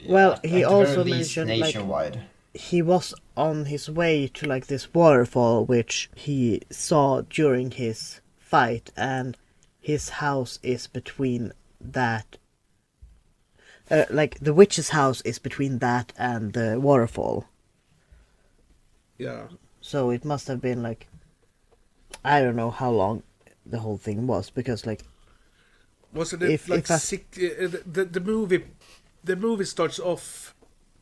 Well, At he the also very least mentioned like nationwide. he was on his way to like this waterfall which he saw during his fight, and his house is between that. Like the witch's house is between that and the waterfall. Yeah. So it must have been like, I don't know how long the whole thing was, because like Wasn't it if like I- the movie starts off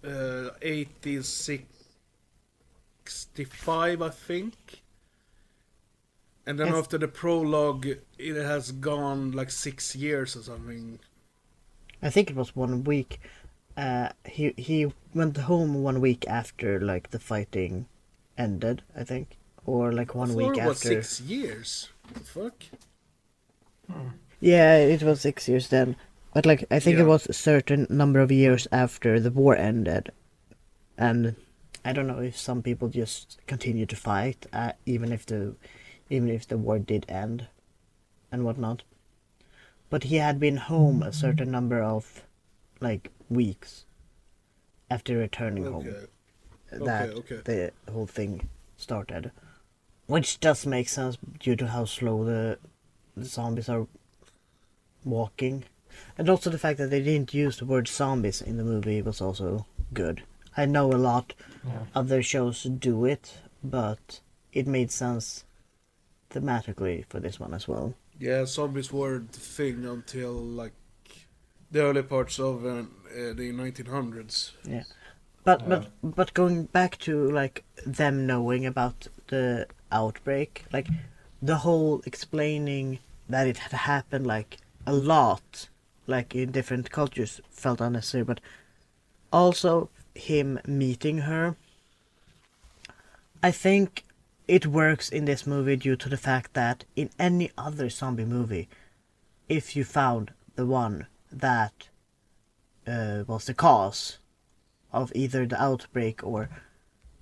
1865, I think, and then Yes. after the prologue, it has gone like 6 years or something. I think it was 1 week. He went home 1 week after like the fighting ended, I think, or like I 1 thought week it was after. 6 years. What the fuck? Yeah, it was 6 years then. But like I think it Yeah. was a certain number of years after the war ended, and I don't know if some people just continue to fight even if the war did end, and whatnot. But he had been home a certain number of like weeks after returning home. Okay. That Okay. the whole thing started, which does make sense due to how slow the zombies are walking, and also the fact that they didn't use the word zombies in the movie was also good. I know a lot other shows do it, but it made sense thematically for this one as well. Yeah, zombies were the thing until like the early parts of the 1900s. Yeah. But going back to like them knowing about the outbreak, like the whole explaining that it had happened like a lot, like in different cultures, felt unnecessary. But also him meeting her, I think it works in this movie due to the fact that in any other zombie movie, if you found the one that was the cause of either the outbreak or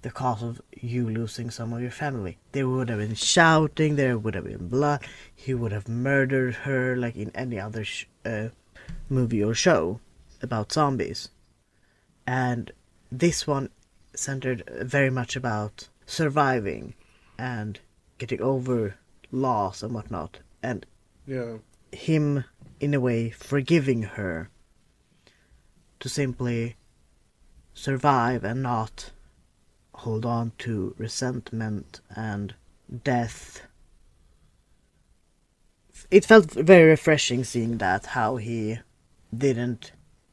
the cause of you losing some of your family, there would have been shouting, there would have been blood, he would have murdered her like in any other movie or show about zombies. And this one centered very much about surviving and getting over loss and whatnot, and Yeah. him in a way forgiving her to simply survive and not hold on to resentment and death. It felt very refreshing seeing that, how he didn't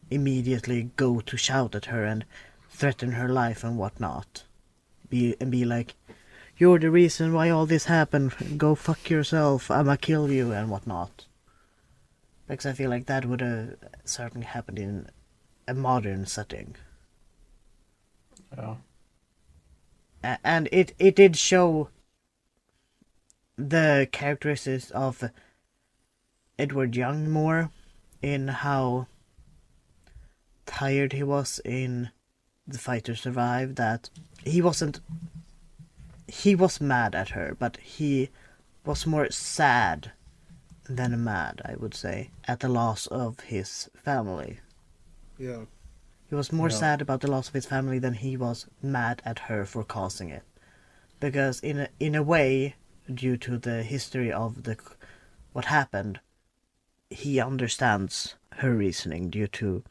immediately go to shout at her and threaten her life and whatnot. Be like, you're the reason why all this happened, go fuck yourself, I'ma kill you and whatnot. Because I feel like that would have certainly happened in a modern setting. Yeah. And it did show the characteristics of Edward Young more, in how tired he was in The Fight to Survive, that he was mad at her, but he was more sad than mad, I would say, at the loss of his family. Yeah. He was more Yeah. sad about the loss of his family than he was mad at her for causing it. Because in a way, due to the history of what happened, he understands her reasoning due to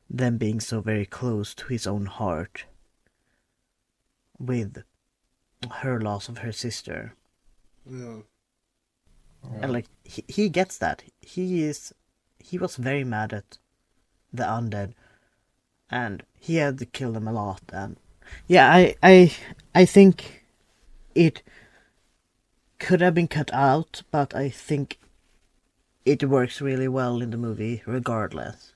them being so very close to his own heart with her loss of her sister. Yeah. And like he gets that. He was very mad at the undead, and he had to kill them a lot. And yeah, I think it could have been cut out, but I think it works really well in the movie regardless.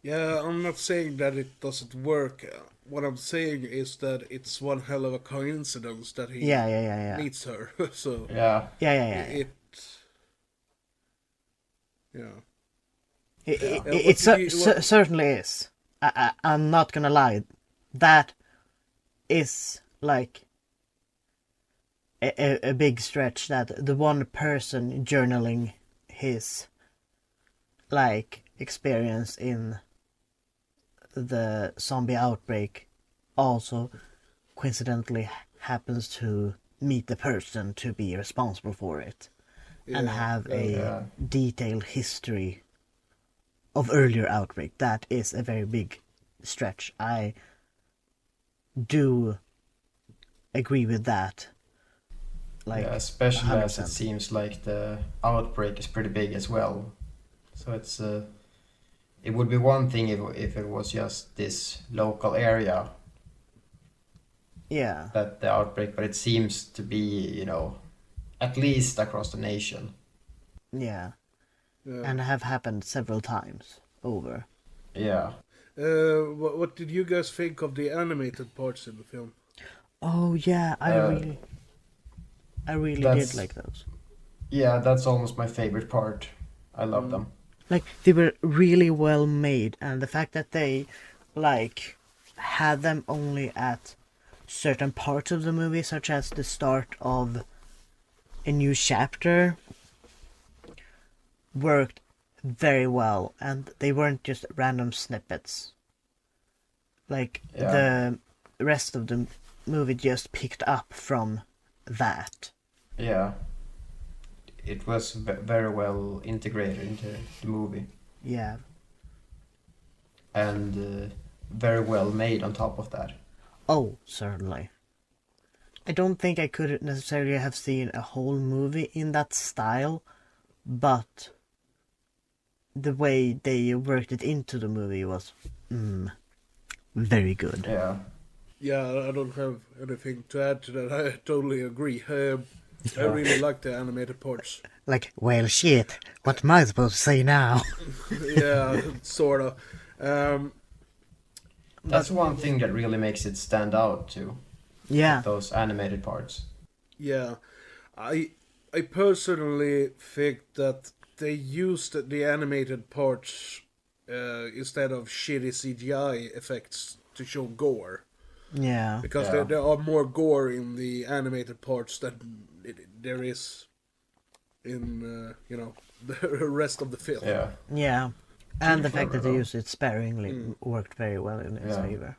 Yeah, I'm not saying that it doesn't work. What I'm saying is that it's one hell of a coincidence that he Yeah. meets her. So Yeah. Yeah. it yeah. It certainly is. I'm not gonna lie. That is like a big stretch that the one person journaling his like experience in the zombie outbreak also coincidentally happens to meet the person to be responsible for it and have a detailed history of earlier outbreak. That is a very big stretch. I do agree with that. Like, yeah, especially 100%. as it seems like the outbreak is pretty big as well. So it's it would be one thing if it was just this local area Yeah. that the outbreak, but it seems to be, you know, at least across the nation. Yeah. And have happened several times over. Yeah. What did you guys think of the animated parts in the film? Oh yeah, I really did like those. Yeah, that's almost my favorite part. I love them. Like, they were really well made, and the fact that they like had them only at certain parts of the movie, such as the start of a new chapter, worked very well, and they weren't just random snippets. Like, the rest of the movie just picked up from that. Yeah. It was very well integrated into the movie. Yeah. And very well made on top of that. Oh, certainly. I don't think I could necessarily have seen a whole movie in that style, but the way they worked it into the movie was very good. Yeah. Yeah, I don't have anything to add to that. I totally agree. I really like the animated parts. Like, well, shit, what am I supposed to say now? Yeah, sort of. That's one thing that really makes it stand out too. Yeah. Those animated parts. Yeah. I personally think that they used the animated parts instead of shitty CGI effects to show gore. Yeah. Because there are more gore in the animated parts than there is in, the rest of the film. Yeah. Yeah. And the fact that they used it sparingly worked very well in its favor.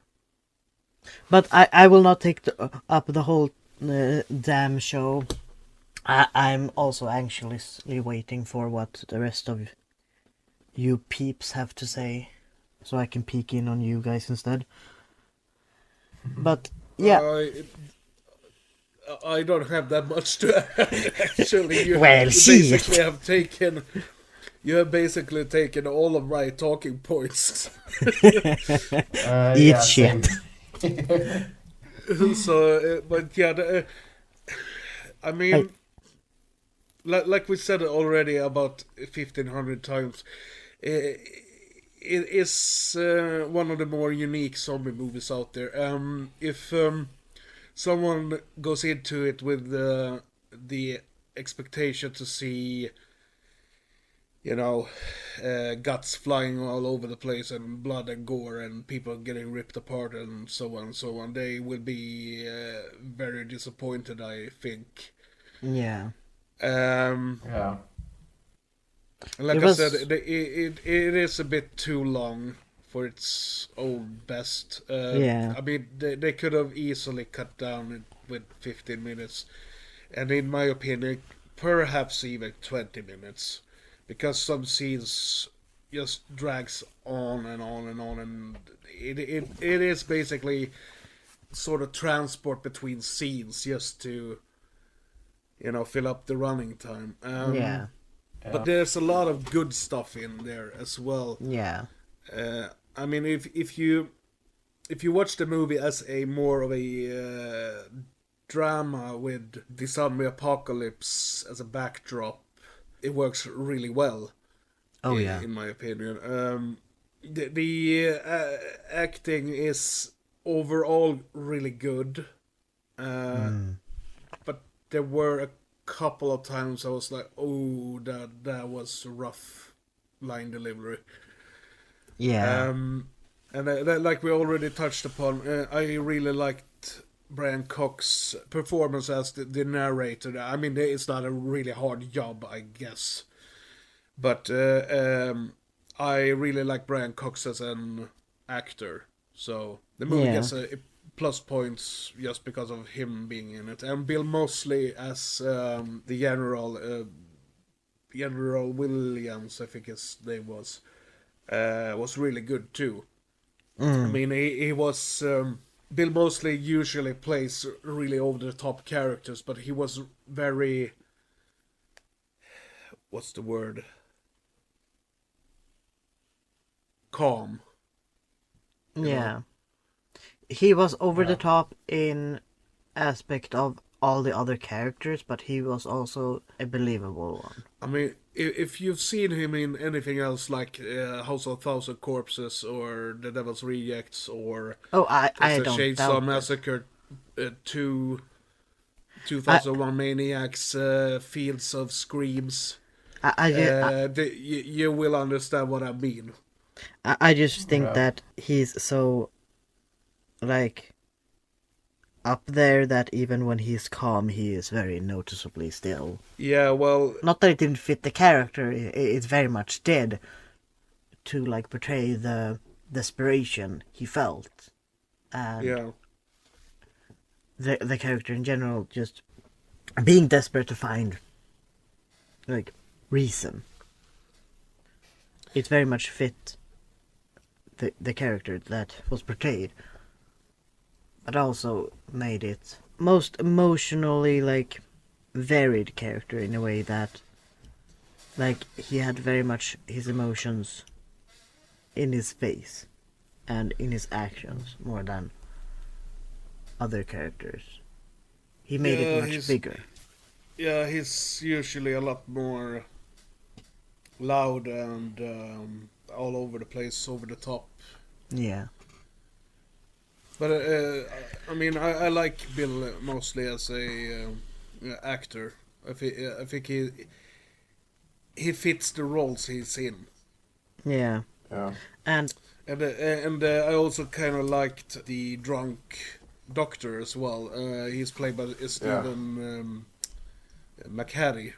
But I will not take up the whole damn show. I'm also anxiously waiting for what the rest of you peeps have to say, so I can peek in on you guys instead. But yeah, I don't have that much to add. Actually, you have basically taken all of my talking points. Eat shit. So, but yeah, I mean, like we said already about 1,500 times, it is one of the more unique zombie movies out there. If someone goes into it with the expectation to see, guts flying all over the place and blood and gore and people getting ripped apart and so on, they will be very disappointed, I think. Yeah. Yeah. Like I said, it is a bit too long for its own best. Yeah. I mean, they could have easily cut down it with 15 minutes. And in my opinion, perhaps even 20 minutes. Because some scenes just drags on and on and on. And it is basically sort of transport between scenes just to, fill up the running time. Yeah. But there's a lot of good stuff in there as well. Yeah. I mean, if you watch the movie as a more of a drama with the zombie apocalypse as a backdrop, it works really well. Oh yeah. In my opinion, the acting is overall really good, but there were a couple of times I was like, oh, that was rough line delivery. Yeah. And like we already touched upon, I really liked Brian Cox's performance as the narrator. I mean, it's not a really hard job, I guess. But I really like Brian Cox as an actor. So the movie gets a plus points just because of him being in it. And Bill Moseley as the General Williams, I think his name was really good too. I mean, he was... Bill Moseley usually plays really over-the-top characters, but he was very... What's the word? Calm. Yeah. He was over the top in aspect of all the other characters, but he was also a believable one. I mean, if you've seen him in anything else like House of Thousand Corpses or The Devil's Rejects or I don't Chainsaw doubt Massacre 2, 2001 Maniacs, Fields of Screams, you will understand what I mean. I just think that he's so, like, up there that even when he's calm, he is very noticeably still. Yeah, well... Not that it didn't fit the character, it's very much did to, like, portray the desperation he felt. And the character in general just being desperate to find, like, reason. It very much fit the character that was portrayed. But also made it most emotionally, like, varied character in a way that, like, he had very much his emotions in his face and in his actions more than other characters. He made it much bigger. Yeah, he's usually a lot more loud and all over the place, over the top. Yeah. But I mean, I like Bill Moseley as a actor. I think he fits the roles he's in. Yeah. And I also kind of liked the drunk doctor as well. He's played by Stephen McHattie.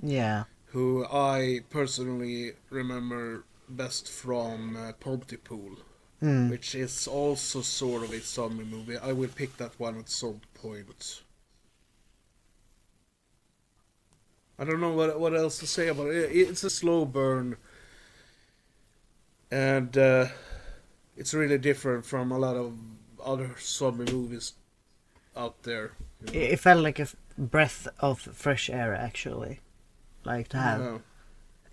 Yeah. Who I personally remember best from Pontypool. Which is also sort of a zombie movie. I will pick that one at some point. I don't know what else to say about it. It's a slow burn. And it's really different from a lot of other zombie movies out there. You know? It felt like a breath of fresh air, actually. Like to have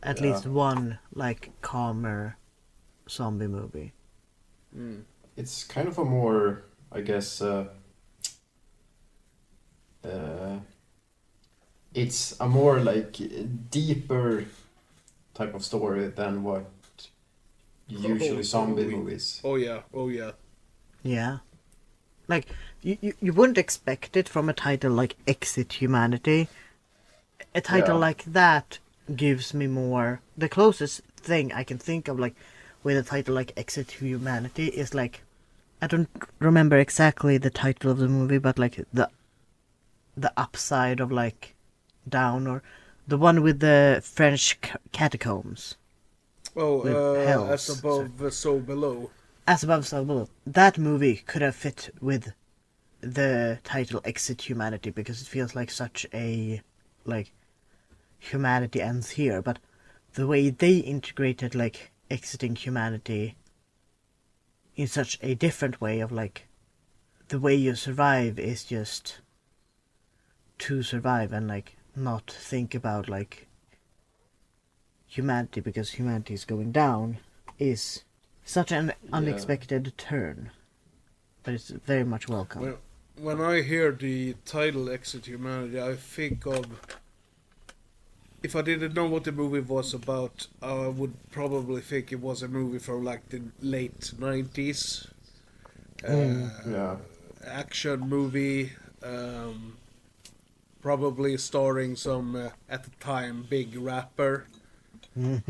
at least one, like, calmer zombie movie. It's kind of a more, I guess, it's a more, like, deeper type of story than what usually zombie movies. Oh yeah. Yeah. Like, you wouldn't expect it from a title like Exit Humanity. A title like that gives me more... The closest thing I can think of, like, with a title like Exit Humanity is, like... I don't remember exactly the title of the movie, but, like, the upside of, like, Down, or the one with the French catacombs. Oh, As Above, So Below. As Above, So Below. That movie could have fit with the title Exit Humanity, because it feels like such a, like, humanity ends here, but the way they integrated, like, exiting humanity in such a different way of, like, the way you survive is just to survive and, like, not think about, like, humanity because humanity is going down is such an unexpected turn, but it's very much welcome. When I hear the title Exit Humanity, I think of... If I didn't know what the movie was about, I would probably think it was a movie from, like, the late 90s. Action movie, probably starring some, at the time, big rapper. It's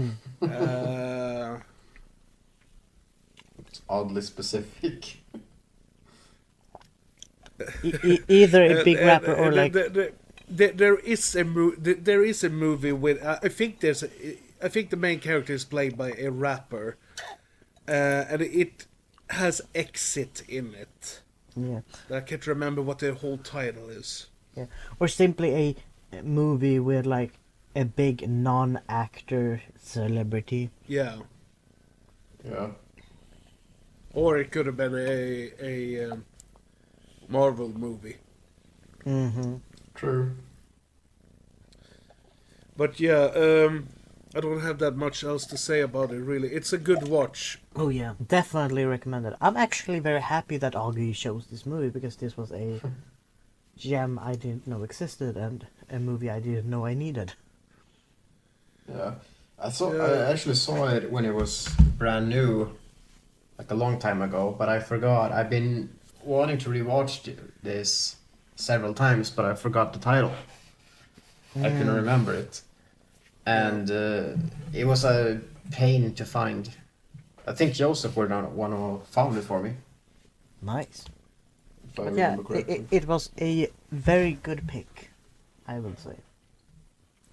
oddly specific. Either a big rapper or like... There is a movie with I think the main character is played by a rapper, and it has Exit in it. Yeah. I can't remember what the whole title is. Yeah. Or simply a movie with like a big non-actor celebrity. Yeah. Yeah. Or it could have been a Marvel movie. Mm-hmm. True. But yeah, I don't have that much else to say about it, really. It's a good watch. Oh yeah, definitely recommended. I'm actually very happy that Ogge chose this movie, because this was a gem I didn't know existed and a movie I didn't know I needed. Yeah. I actually saw it when it was brand new, like a long time ago, but I forgot. I've been wanting to rewatch this several times, but I forgot the title. I couldn't remember it. And it was a pain to find. I think Josef were the one who found it for me. Nice. If I But yeah, remember correctly. it was a very good pick, I would say.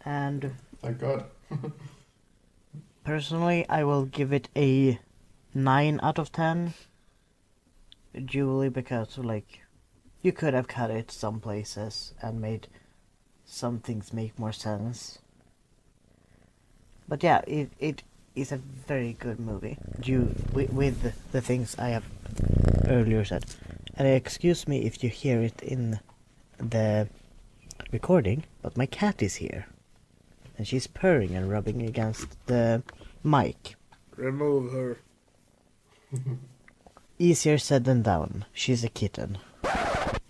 And Thank God. personally, I will give it a 9 out of 10. Purely because, like, you could have cut it some places and made some things make more sense. But yeah, it is a very good movie. With the things I have earlier said. And excuse me if you hear it in the recording, but my cat is here. And she's purring and rubbing against the mic. Remove her. Easier said than done. She's a kitten.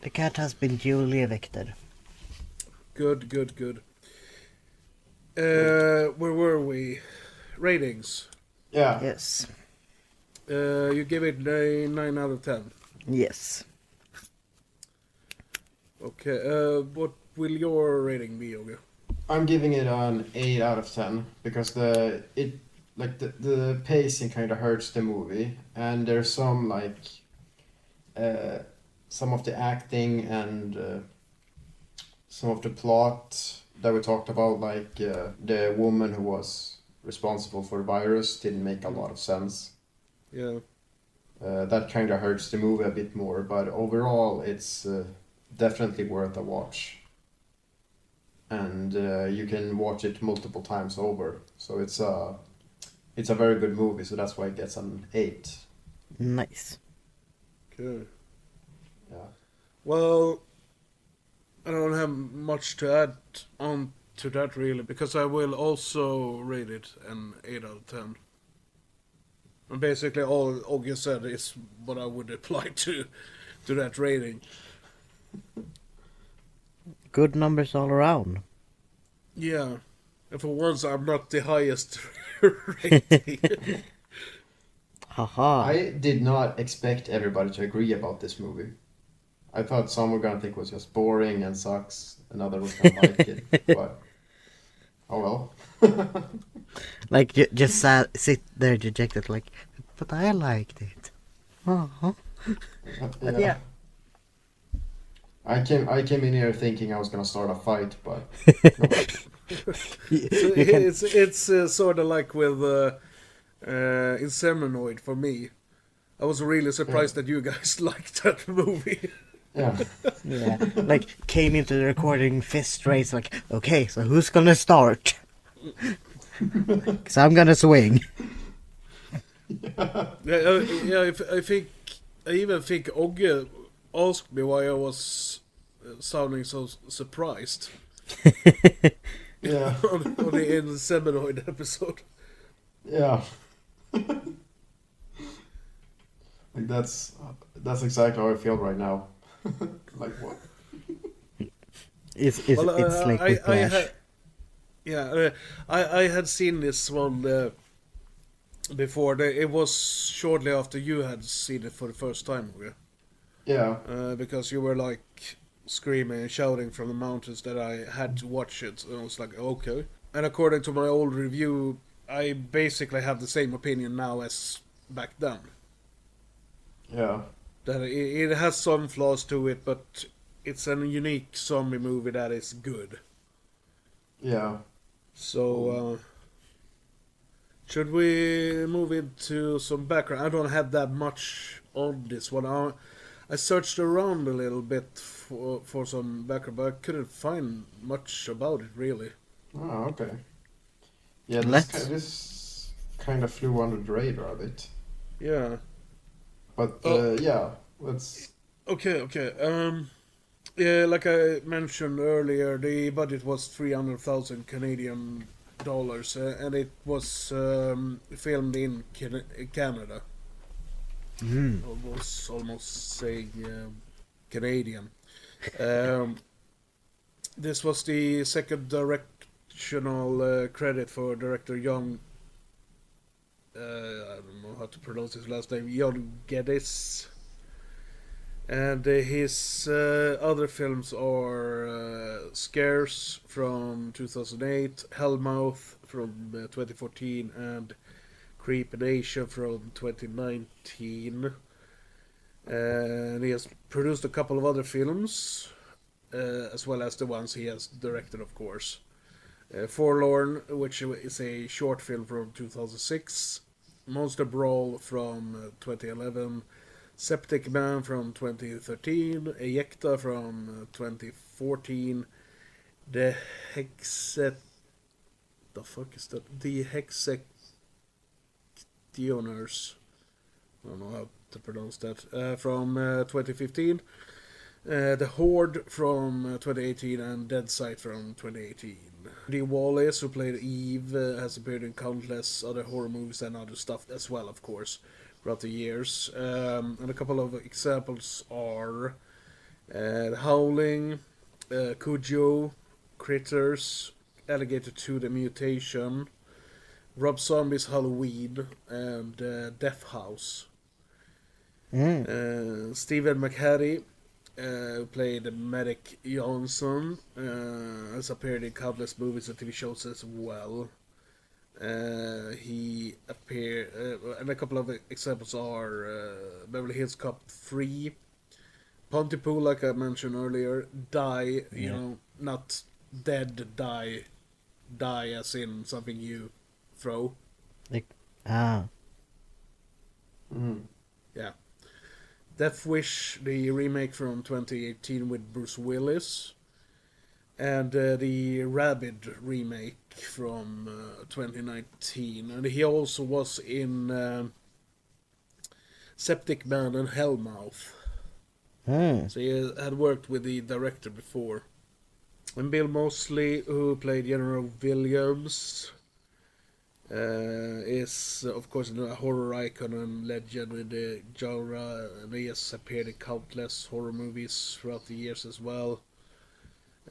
The cat has been duly evicted. Good. Where were we? Ratings. Yeah. Yes. You give it a 9 out of 10. Yes. Okay, what will your rating be, Ogge? I'm giving it an 8 out of 10 because the pacing kind of hurts the movie, and there's some some of the acting and some of the plot that we talked about, like the woman who was responsible for the virus didn't make a lot of sense. Yeah. That kind of hurts the movie a bit more, but overall it's definitely worth a watch. And you can watch it multiple times over. So it's a very good movie, so that's why it gets an 8. Nice. Good. Yeah. Well, I don't have much to add on to that, really, because I will also rate it an 8 out of 10. And basically all Ogge said is what I would apply to that rating. Good numbers all around. Yeah. And for once, I'm not the highest rating. Haha. I did not expect everybody to agree about this movie. I thought some were gonna think it was just boring and sucks, and others were gonna like it. But oh well. Like, just sit there dejected, like, but I liked it. Uh-huh. But yeah. I came in here thinking I was gonna start a fight, but It's sort of like with Inseminoid for me. I was really surprised that you guys liked that movie. Yeah. Yeah, like, came into the recording fist raised, like, okay, so who's gonna start? Because I'm gonna swing. I even think Ogge asked me why I was sounding so surprised. Yeah. on the Inseminoid episode. Yeah. Like that's exactly how I feel right now. Like what? It's like whiplash. I had seen this one before. It was shortly after you had seen it for the first time, Ogge. Yeah. Because you were like screaming and shouting from the mountains that I had to watch it. And I was like, okay. And according to my old review, I basically have the same opinion now as back then. Yeah. That it has some flaws to it, but it's a unique zombie movie that is good. Yeah. So, should we move into some background? I don't have that much on this one. I searched around a little bit for some background, but I couldn't find much about it really. Oh, okay. Yeah, this kind of flew under the radar a bit. Yeah. But yeah, let's. Okay. Yeah, like I mentioned earlier, the budget was 300,000 Canadian dollars, and it was filmed in Canada. Almost saying Canadian. This was the second directional credit for director John. I don't know how to pronounce his last name. John Geddes. And his other films are Scares from 2008, Hellmouth from 2014, and Creep in Asia from 2019. And he has produced a couple of other films, as well as the ones he has directed, of course. Forlorn, which is a short film from 2006, Monster Brawl from 2011, Septic Man from 2013, Ejecta from 2014, The Hexet... The fuck is that? The Hexectioners. I don't know how to pronounce that. From 2015, The Horde from 2018, and Dead Sight from 2018. Dee Wallace, who played Eve, has appeared in countless other horror movies and other stuff as well, of course, throughout the years. And a couple of examples are Howling, Cujo, Critters, Alligator 2: The Mutation, Rob Zombie's Halloween, and Death House. Stephen McHattie, who played Medic Johnson, has appeared in countless movies and TV shows as well. He appeared, and a couple of examples are Beverly Hills Cop 3, Pontypool, like I mentioned earlier, Die, you know, not dead die as in something you throw. Yeah. Death Wish, the remake from 2018 with Bruce Willis, and the Rabid remake from 2019. And he also was in Septic Man and Hellmouth. So he had worked with the director before. And Bill Moseley, who played General Williams, is of course a horror icon and legend in the genre, and he has appeared in countless horror movies throughout the years as well.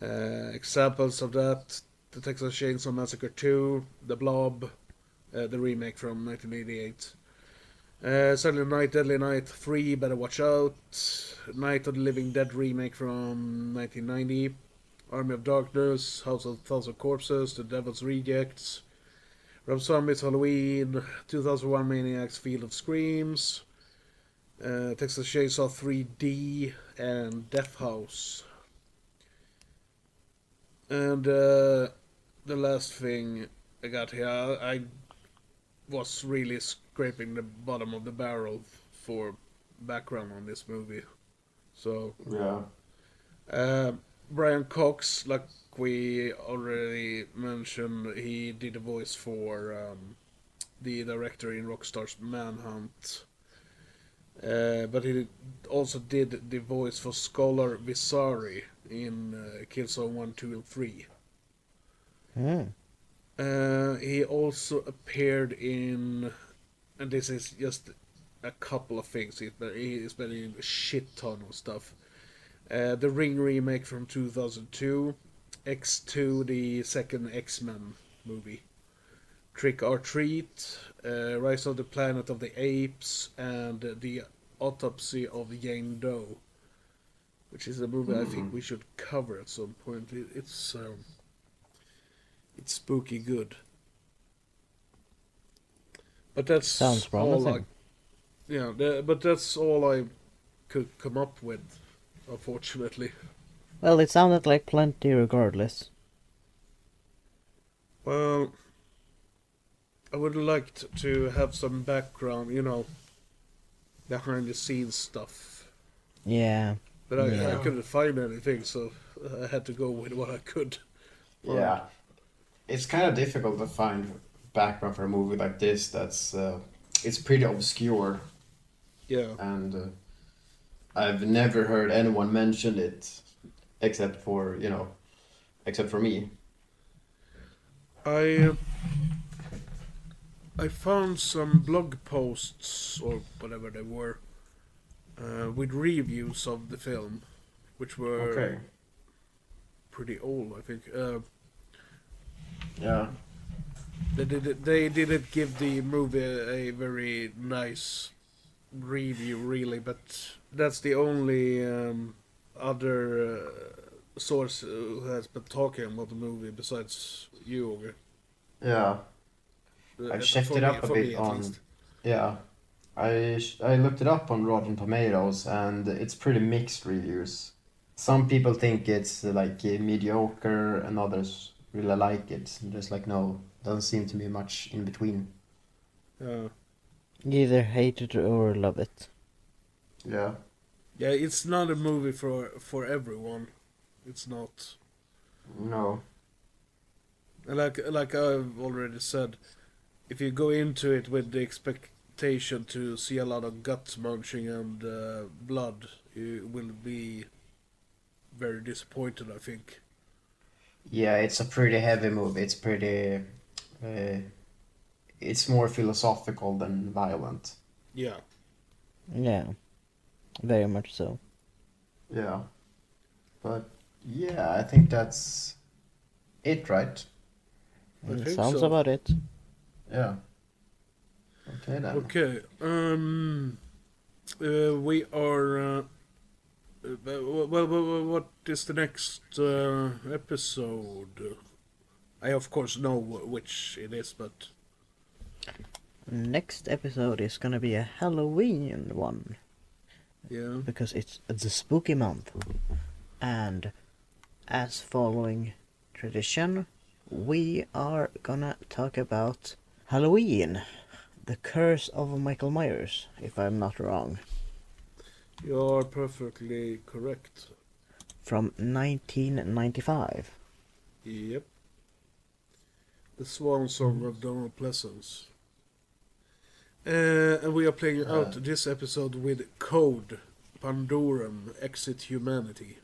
Examples of that: The Texas Chainsaw Massacre 2, The Blob, the remake from 1988, Silent Night, Deadly Night 3, Better Watch Out, Night of the Living Dead remake from 1990, Army of Darkness, House of Thousand Corpses, The Devil's Rejects, Rob Zombie's Halloween, 2001 Maniacs, Field of Screams, Texas Chainsaw 3D, and Death House. And the last thing I got here, I was really scraping the bottom of the barrel for background on this movie. So, Brian Cox, like we already mentioned, he did the voice for the director in Rockstar's Manhunt. But he also did the voice for Scholar Visari in Killzone 1, 2, and 3. He also appeared in, and this is just a couple of things, he's been in a shit ton of stuff. The Ring remake from 2002, X2, the second X-Men movie, Trick or Treat, Rise of the Planet of the Apes, and The Autopsy of Jane Doe, which is a movie I think we should cover at some point. It's spooky good. But that's sounds promising. but that's all I could come up with, unfortunately. Well, it sounded like plenty regardless. Well, I would have liked to have some background, behind the scenes stuff. Yeah. But I couldn't find anything, so I had to go with what I could. Yeah, it's kind of difficult to find background for a movie like this. That's it's pretty obscure, Yeah. and I've never heard anyone mention it, except for me. I found some blog posts or whatever they were with reviews of the film, which were pretty old, I think. Yeah. They didn't give the movie a very nice review, really, but that's the only other source who has been talking about the movie besides you, Ogge. Yeah. I checked it up a bit on. Yeah, I looked it up on Rotten Tomatoes, and it's pretty mixed reviews. Some people think it's like mediocre, and others really like it. There's like doesn't seem to be much in between. You either hate it or love it. Yeah. Yeah, it's not a movie for everyone. It's not. No. And like I've already said, if you go into it with the expectation to see a lot of gut munching and blood, you will be very disappointed, I think. Yeah, it's a pretty heavy movie. It's pretty. It's more philosophical than violent. Yeah. Yeah. Very much so. Yeah. But yeah, I think that's it, right? I think Sounds so. about it. Yeah. Okay then. Okay. We are. Well, what is the next episode? I of course know which it is, but Next episode is gonna be a Halloween one. yeah. Because it's the spooky month. And as following tradition, we are gonna talk about Halloween, the curse of Michael Myers, if I'm not wrong. You're perfectly correct. From 1995. Yep. The Swan Song of Donald Pleasance. And we are playing out this episode with Code, Pandorum, Exit Humanity.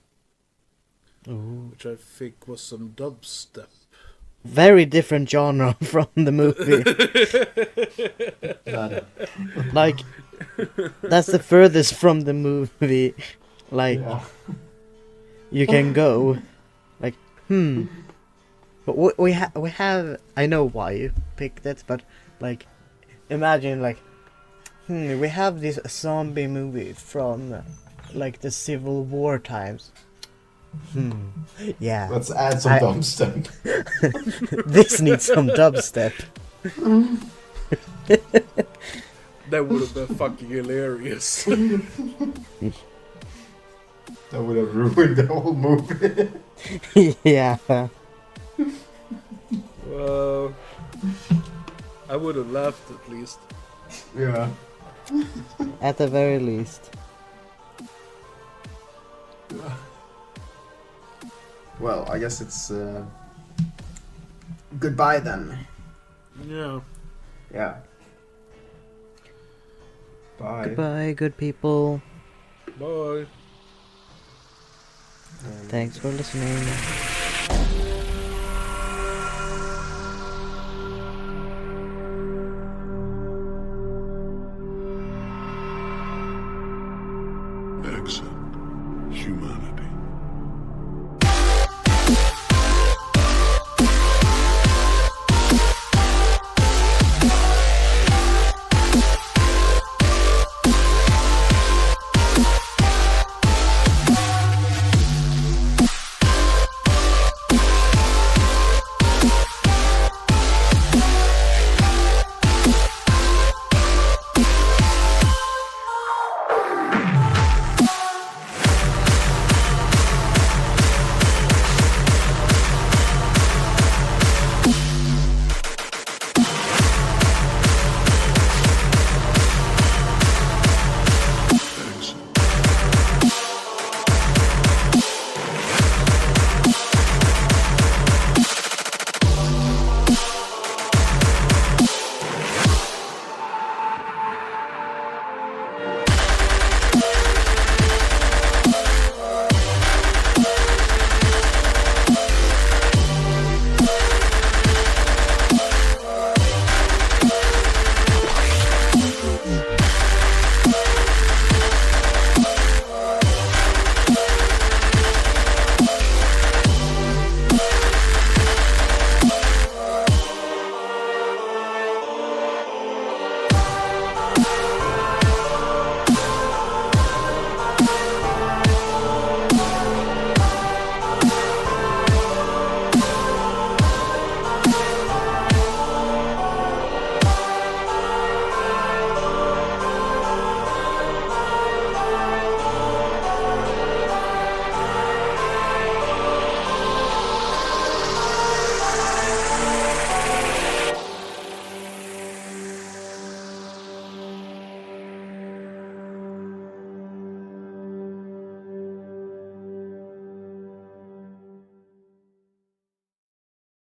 Ooh. Which I think was some dubstep. Very different genre from the movie. Like, that's the furthest from the movie, like, you can go. Like, But we have, I know why you picked it, but, like, imagine, like, we have this zombie movie from, like, the Civil War times. Yeah. Let's add some dubstep. This needs some dubstep. That would have been fucking hilarious. That would have ruined the whole movie. Yeah. Well, I would have laughed at least. Yeah. At the very least. Well, I guess it's goodbye then. Yeah. Yeah. Bye. Goodbye, good people. Bye. Thanks for listening. Exit humanity.